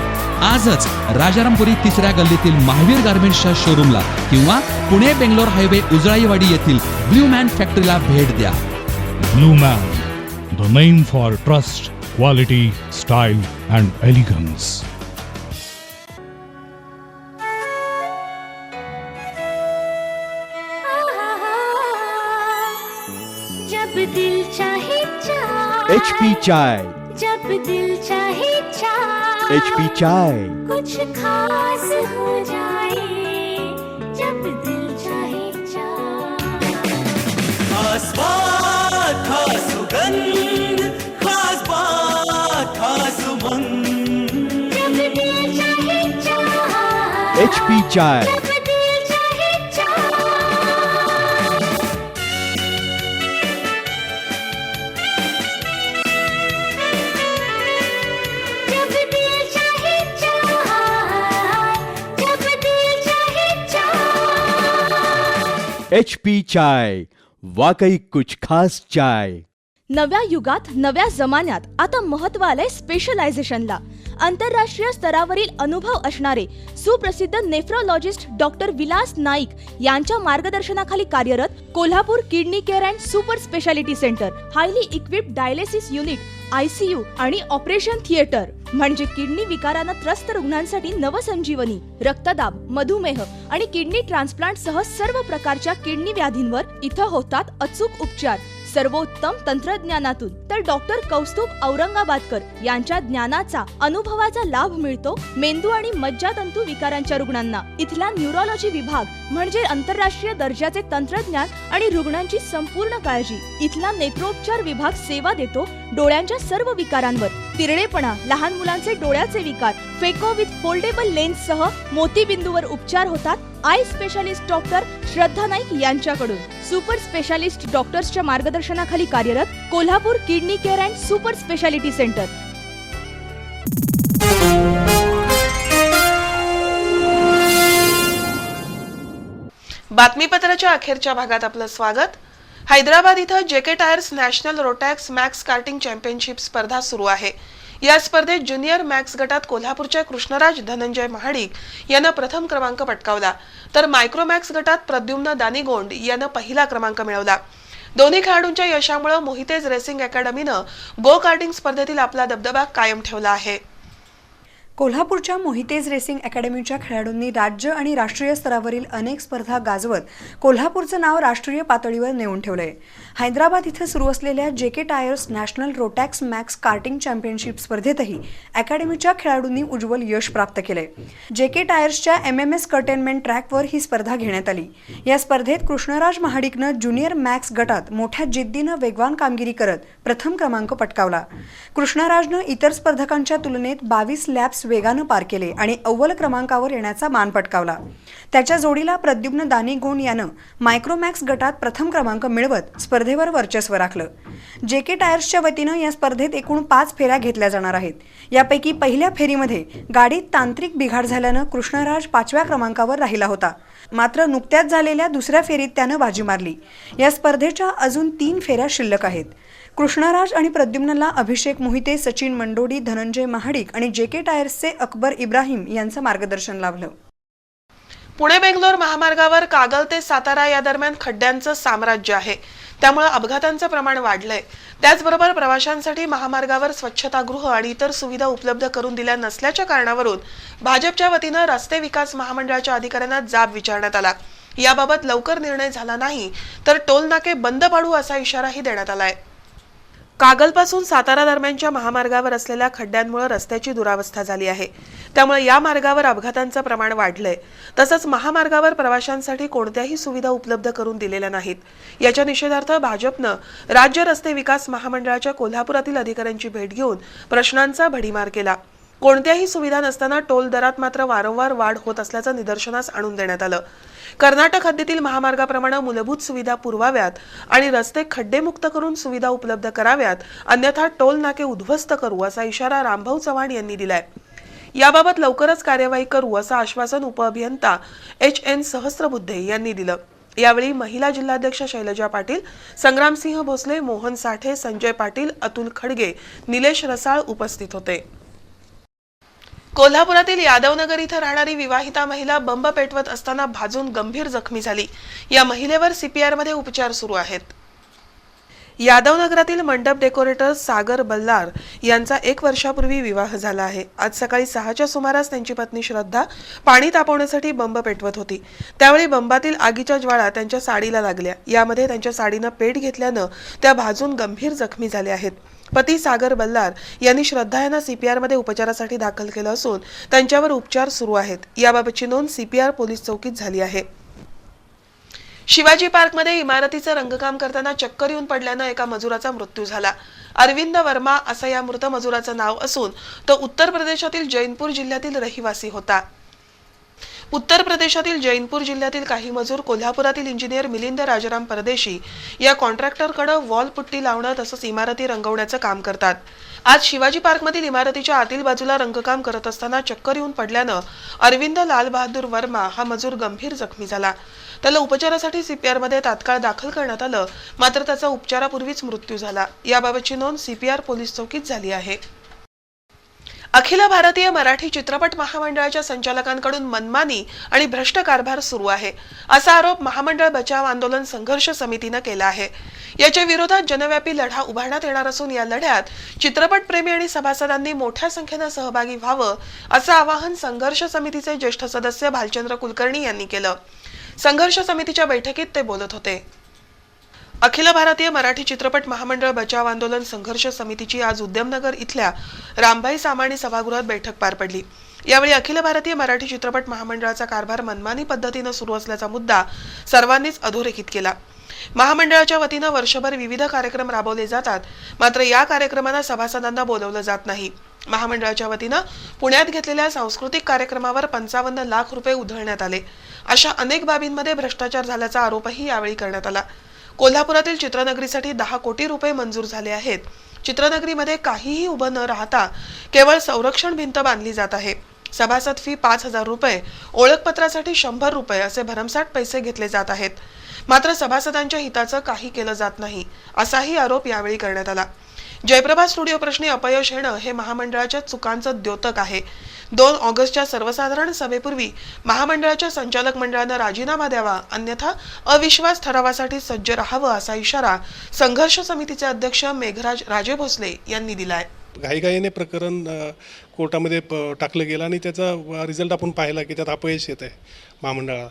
आजच राजारामपुरी 3ऱ्या गल्लीतील महावीर गारमेंट्सच्या शोरूमला किंवा पुणे बेंगलोर हायवे उजळाईवाडी येथील ब्ल्यू मॅन फॅक्टरीला भेट द्या.
Blue man, the name for trust, quality, style and elegance.
जब दिल चाहे
HP चाय,
जब दिल चाहे
HP चाय.
कुछ खास हो जाए,
सुगंध खास बात खास उमंग
HP चाय HP चाय वाकई कुछ खास चाय.
नव्या युगात नव्या जमान्यात आता महत्त्व आलंय स्पेशलायझेशनला. आंतरराष्ट्रीय स्तरावरील अनुभव असणारे सुप्रसिद्ध नेफ्रोलॉजिस्ट डॉक्टर विलास नाईक यांच्या मार्गदर्शनाखाली कार्यरत Kolhapur kidney care and super speciality centre, highly equipped dialysis unit, ICU आणि ऑपरेशन थिएटर म्हणजे किडनी विकारानं त्रस्त रुग्णांसाठी नवसंजीवनी. रक्तदाब, मधुमेह आणि किडनी ट्रान्सप्लांट सह सर्व प्रकारच्या किडनी व्याधींवर इथं होतात अचूक उपचार सर्वोत्तम तंत्रज्ञानातून. तर डॉक्टर कौस्तुभ औरंगाबादकर यांच्या ज्ञानाचा अनुभवाचा लाभ मिळतो मेंदू आणि मज्जातंतू विकारांच्या रुग्णांना. इथला न्यूरोलॉजी विभाग म्हणजे आंतरराष्ट्रीय दर्जाचे तंत्रज्ञान आणि रुग्णांची संपूर्ण काळजी. इथला नेत्रोपचार विभाग सेवा देतो डोळ्यांच्या सर्व विकारांवर. तिरडेपणा, लहान मुलांचे डोळ्याचे विकार, फेको विथ फोल्डेबल लेन्स सह मोतीबिंदूवर उपचार होतात eye specialist doctor Shraddha Naik यांच्याकडून. सुपर स्पेशालिस्ट डॉक्टर्सच्या मार्गदर्शनाखाली कार्यरत Kolhapur kidney care and super speciality centre.
बातमीपत्राच्या अखेरच्या भागात आपलं स्वागत. हैदराबाद इथं JK tyres national Rotax Max karting championship स्पर्धा सुरू आहे. या स्पर्धेत ज्युनियर मॅक्स गटात कोल्हापूरच्या कृष्णराज धनंजय महाडिक यानं प्रथम क्रमांक पटकावला, तर मायक्रोमॅक्स गटात प्रद्युम्न दानिगोंड यानं पहिला क्रमांक मिळवला. दोन्ही खेळाडूंच्या यशामुळे मोहितेज रेसिंग अकॅडमीनं गो कार्टिंग स्पर्धेतील आपला दबदबा कायम ठेवला आहे.
कोल्हापूरच्या मोहितेज रेसिंग अकॅडमीच्या खेळाडूंनी राज्य आणि राष्ट्रीय स्तरावरील अनेक स्पर्धा गाजवत कोल्हापूरचं नाव राष्ट्रीय पातळीवर नेऊन ठेवलंय. हैदराबाद इथं सुरू असलेल्या JK tyres national Rotax Max karting championship स्पर्धेतही अकॅडमीच्या खेळाडूंनी उज्ज्वल यश प्राप्त केलंय. JK टायर्सच्या MMS कंटेनमेंट ट्रॅकवर ही स्पर्धा घेण्यात आली. या स्पर्धेत कृष्णराज महाडिकनं ज्युनियर मॅक्स गटात मोठ्या जिद्दीनं वेगवान कामगिरी करत प्रथम क्रमांक पटकावला. कृष्णराजनं इतर स्पर्धकांच्या तुलनेत 22 लॅप्स वेगानं पार केले आणि अव्वल क्रमांकावर येण्याचा मान पटकावला. त्याच्या जोडीला प्रद्युम्न दानिगोंड यानं मायक्रोमॅक्स गटात प्रथम क्रमांक मिळवत स्पर्धेवर वर्चस्व राखलं. JK टायर्सच्या वतीनं या स्पर्धेत एकूण 5 फेऱ्या घेतल्या जाणार आहेत. यापैकी पहिल्या फेरीमध्ये गाडीत तांत्रिक बिघाड झाल्यानं कृष्णराज 5व्या क्रमांकावर राहिला होता. मात्र नुकत्याच झालेल्या दुसऱ्या फेरीत त्यानं बाजी मारली. या स्पर्धेच्या अजून 3 फेऱ्या शिल्लक आहेत. कृष्णराज आणि प्रद्युम्नला अभिषेक मोहिते, सचिन मंडोडी, धनंजय महाडिक आणि JK टायर्सचे अकबर इब्राहिम यांचं मार्गदर्शन लाभलं.
पुणे बेंगलोर महामार्गावर कागल ते सातारा या दरम्यान खड्ड्यांचं साम्राज्य आहे. त्यामुळे अपघातांचं प्रमाण वाढलंय. त्याचबरोबर प्रवाशांसाठी महामार्गावर स्वच्छतागृह आणि इतर सुविधा उपलब्ध करून दिल्या नसल्याच्या कारणावरून भाजपच्या वतीनं रस्ते विकास महामंडळाच्या अधिकाऱ्यांना जाब विचारण्यात आला. याबाबत लवकर निर्णय झाला नाही तर टोल नाके बंद पाडू असा इशाराही देण्यात आलाय. कागलपासून सातारा दरम्यानच्या महामार्गावर असलेल्या खड्ड्यांमुळे रस्त्याची दुरावस्था झाली आहे. त्यामुळे या मार्गावर अपघातांचं प्रमाण वाढलंय. तसंच महामार्गावर प्रवाशांसाठी कोणत्याही सुविधा उपलब्ध करून दिलेल्या नाहीत. याच्या निषेधार्थ भाजपनं राज्य रस्ते विकास महामंडळाच्या कोल्हापुरातील अधिकाऱ्यांची भेट घेऊन प्रश्नांचा भडीमार केला. कोणत्याही सुविधा नसताना टोल दरात मात्र वारंवार वाढ होत असल्याचं निदर्शनास आणून देण्यात आलं. कर्नाटक हद्दीतील महामार्गाप्रमाणे मूलभूत सुविधा पुरवाव्यात आणि रस्ते खड्डेमुक्त करून सुविधा उपलब्ध कराव्यात, अन्यथा टोल नाके उद्ध्वस्त करू असा इशारा रामभाऊ चव्हाण यांनी दिलाय. याबाबत लवकरच कार्यवाही करू असं आश्वासन उपअभियंता HN सहस्त्रबुद्धे यांनी दिलं. यावेळी महिला जिल्हाध्यक्ष शैलजा पाटील, संग्रामसिंह भोसले, मोहन साठे, संजय पाटील, अतुल खडगे, निलेश रसाळ उपस्थित होते. कोल्हापुरातील यादवनगर इथं राहणारी विवाहिता महिला बंब पेटवत असताना भाजून गंभीर जखमी झाली. या महिलेवर CPR मध्ये उपचार सुरू आहेत. यादवनगरातील मंडप डेकोरेटर सागर बल्लार यांचा 1 वर्षापूर्वी विवाह झाला आहे. आज सकाळी 6च्या सुमारास त्यांची पत्नी श्रद्धा पाणी तापवण्यासाठी बंब पेटवत होती. त्यावेळी बंबातील आगीच्या ज्वाळा त्यांच्या साडीला लागल्या. यामध्ये त्यांच्या साडीनं पेट घेतल्यानं त्या भाजून गंभीर जखमी झाल्या आहेत. पती सागर बल्लार यांनी श्रद्धा यांना CPR मध्ये उपचारासाठी दाखल केलं असून त्यांच्यावर उपचार सुरू आहेत. याबाबतची नोंद CPR पोलीस चौकीत झाली आहे. शिवाजी पार्कमध्ये इमारतीचं रंगकाम करताना चक्कर येऊन पडल्यानं एका मजुराचा मृत्यू झाला. अरविंद वर्मा असं या मृत मजुराचं नाव असून तो उत्तर प्रदेशातील जैनपूर जिल्ह्यातील रहिवासी होता. उत्तर प्रदेशातील जैनपूर जिल्ह्यातील काही मजूर कोल्हापुरातील इंजिनियर मिलिंद राजाराम परदेशी या कॉन्ट्रॅक्टरकडे वॉल पुट्टी लावणं तसंच इमारती रंगवण्याचं काम करतात. आज शिवाजी पार्कमधील इमारतीच्या आतील बाजूला रंगकाम करत असताना चक्कर येऊन पडल्यानं अरविंद लाल बहादूर वर्मा हा मजूर गंभीर जखमी झाला. त्याला उपचारासाठी सीपीआर मध्ये तात्काळ दाखल करण्यात आलं, मात्र त्याचा उपचारापूर्वीच मृत्यू झाला. याबाबतची नोंद सीपीआर पोलीस चौकीत झाली आहे. अखिल भारतीय मराठी चित्रपट महामंडळाच्या संचालकांकडून मनमानी आणि भ्रष्ट कारभार सुरू आहे असा आरोप महामंडळ बचाव आंदोलन संघर्ष समितीनं केला आहे. याच्या विरोधात जनव्यापी लढा उभारण्यात येणार असून या लढ्यात चित्रपटप्रेमी आणि सभासदांनी मोठ्या संख्येनं सहभागी व्हावं असं आवाहन संघर्ष समितीचे ज्येष्ठ सदस्य भालचंद्र कुलकर्णी यांनी केलं. संघर्ष समितीच्या बैठकीत ते बोलत होते. अखिल भारतीय मराठी चित्रपट महामंडळ बचाव आंदोलन संघर्ष समितीची आज उद्यमनगर इथल्या रामभाई सामाणी सभागृहात बैठक पार पडली. यावेळी अखिल भारतीय मराठी चित्रपट महामंडळाचा कारभार मनमानी पद्धतीनं सुरू असल्याचा मुद्दा सर्वांनीच अधोरेखित केला. महामंडळाच्या वतीनं वर्षभर विविध कार्यक्रम राबवले जातात, मात्र या कार्यक्रमांना सभासदांना बोलवलं जात नाही. महामंडळाच्या वतीनं पुण्यात घेतलेल्या सांस्कृतिक कार्यक्रमावर 55 लाख रुपये उधळण्यात आले. अशा अनेक बाबींमध्ये भ्रष्टाचार झाल्याचा आरोपही यावेळी करण्यात आला. कोल्हापुरातील चित्रनगरीसाठी 10 कोटी रुपये मंजूर झाले आहेत. चित्रनगरीमध्ये काहीही उभं न राहता केवळ संरक्षण भिंत बांधली जात आहे. सभासद फी 5,000 रुपये, ओळखपत्रासाठी 100 रुपये असे भरमसाठ पैसे घेतले जात आहेत. मात्र सभासदांच्या हिताचं काही केलं जात नाही असाही आरोप यावेळी करण्यात आला. जयप्रभा स्टुडिओ प्रश्नी अपयश येणं हे महामंडळाच्या चुकांचं द्योतक आहे. 2 ऑगस्टच्या सर्वसाधारण सभेपूर्वी महामंडळाच्या संचालक मंडळानं राजीनामा द्यावा, अन्यथा अविश्वास ठरावासाठी सज्ज राहावं असा इशारा संघर्ष समितीचे अध्यक्ष मेघराज राजे भोसले यांनी दिलाय.
घाईघाईने प्रकरण कोर्टामध्ये टाकलं गेलं आणि त्याचा रिझल्ट आपण पाहिला की त्यात अपयश येत आहे महामंडळाला.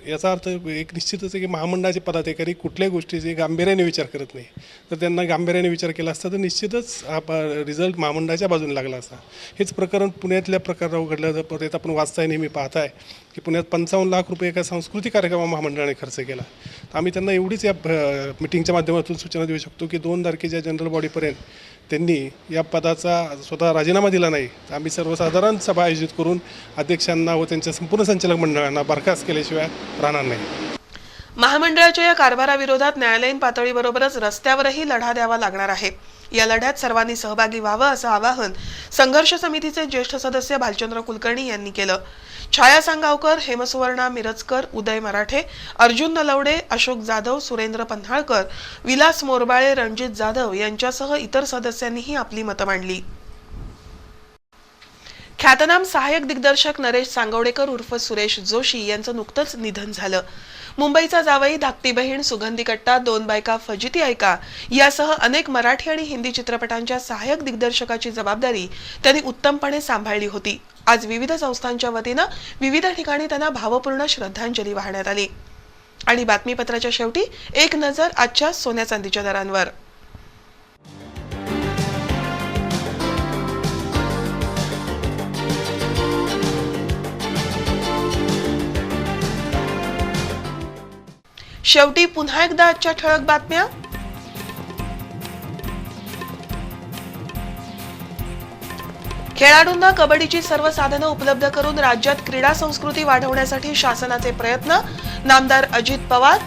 याचा अर्थ एक निश्चितच आहे की महामंडळाचे पदाधिकारी कुठल्याही गोष्टीचे गांभीर्याने विचार करत नाही. तर त्यांना गांभीर्याने विचार केला असता तर निश्चितच हा रिझल्ट महामंडळाच्या बाजूने लागला असता. हेच प्रकरण पुण्यातल्या प्रकारावर घडलं. तर आपण वाचताय, नेहमी पाहताय की पुण्यात 55 लाख रुपये एका सांस्कृतिक कार्यक्रमात महामंडळाने खर्च केला. आम्ही त्यांना एवढीच या मिटिंगच्या माध्यमातून सूचना देऊ शकतो की 2 तारखेच्या जनरल बॉडीपर्यंत त्यांनी या पदाचा स्वतः राजीनामा दिला नाही, आम्ही सर्वसाधारण सभा आयोजित करून अध्यक्षांना व त्यांच्या संपूर्ण संचालक मंडळांना बरखास्त केल्याशिवाय राहणार नाही.
महामंडळाच्या या कारभाराविरोधात न्यायालयीन पातळीबरोबरच रस्त्यावरही लढा द्यावा लागणार आहे. या लढ्यात सर्वांनी सहभागी व्हावं असं आवाहन संघर्ष समितीचे ज्येष्ठ सदस्य भालचंद्र कुलकर्णी यांनी केलं. छाया सांगावकर, हेमसुवर्णा मिरजकर, उदय मराठे, अर्जुन नलवडे, अशोक जाधव, सुरेंद्र पन्हाळकर, विलास मोरबाळे, रणजित जाधव यांच्यासह इतर सदस्यांनीही आपली मतं मांडली. ख्यातनाम सहाय्यक दिग्दर्शक नरेश सांगवडेकर उर्फ सुरेश जोशी यांचं नुकतंच निधन झालं. मुंबईचा जावई, धाकटी बहीण, सुगंधी कट्टा, 2 बायका, फजिती ऐका यासह अनेक मराठी आणि हिंदी चित्रपटांच्या सहाय्यक दिग्दर्शकाची जबाबदारी त्यांनी उत्तमपणे सांभाळली होती. आज विविध संस्थांच्या वतीनं विविध ठिकाणी त्यांना भावपूर्ण श्रद्धांजली वाहण्यात आली. आणि बातमीपत्राच्या शेवटी एक नजर आजच्या सोन्या चांदीच्या दरांवर. शेवटी पुन्हा एकदा आजच्या ठळक बातम्या. खेळाडूंना कबड्डीची सर्व साधनं उपलब्ध करून राज्यात क्रीडा संस्कृती वाढवण्यासाठी शासनाचे प्रयत्न, नामदार अजित पवार.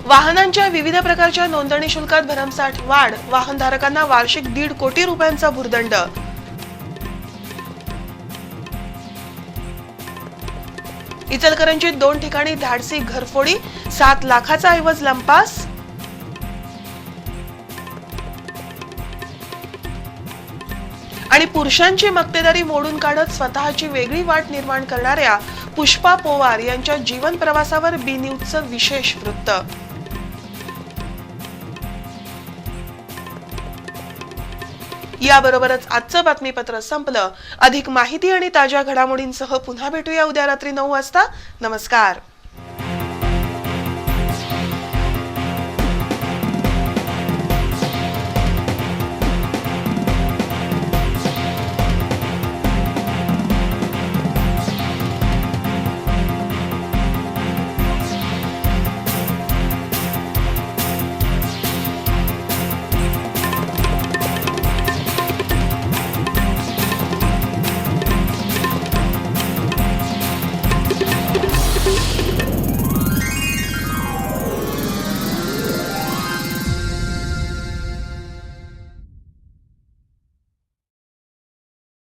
वाहनांच्या विविध प्रकारच्या नोंदणी शुल्कात भरमसाठ वाढ, वाहनधारकांना वार्षिक 1.5 कोटी रुपयांचा भुर्दंड. इचलकरंजीत 2 ठिकाणी धाडसी घरफोडी, 7 लाखाचा ऐवज लंपास. आणि पुरुषांची मक्तेदारी मोडून काढत स्वतःची वेगळी वाट निर्माण करणाऱ्या पुष्पा पोवार यांच्या जीवन प्रवासावर बी न्यूजचं विशेष वृत्त. याबरोबरच आजचं बातमीपत्र संपलं. अधिक माहिती आणि ताज्या घडामोडींसह पुन्हा भेटूया उद्या रात्री 9 वाजता. नमस्कार.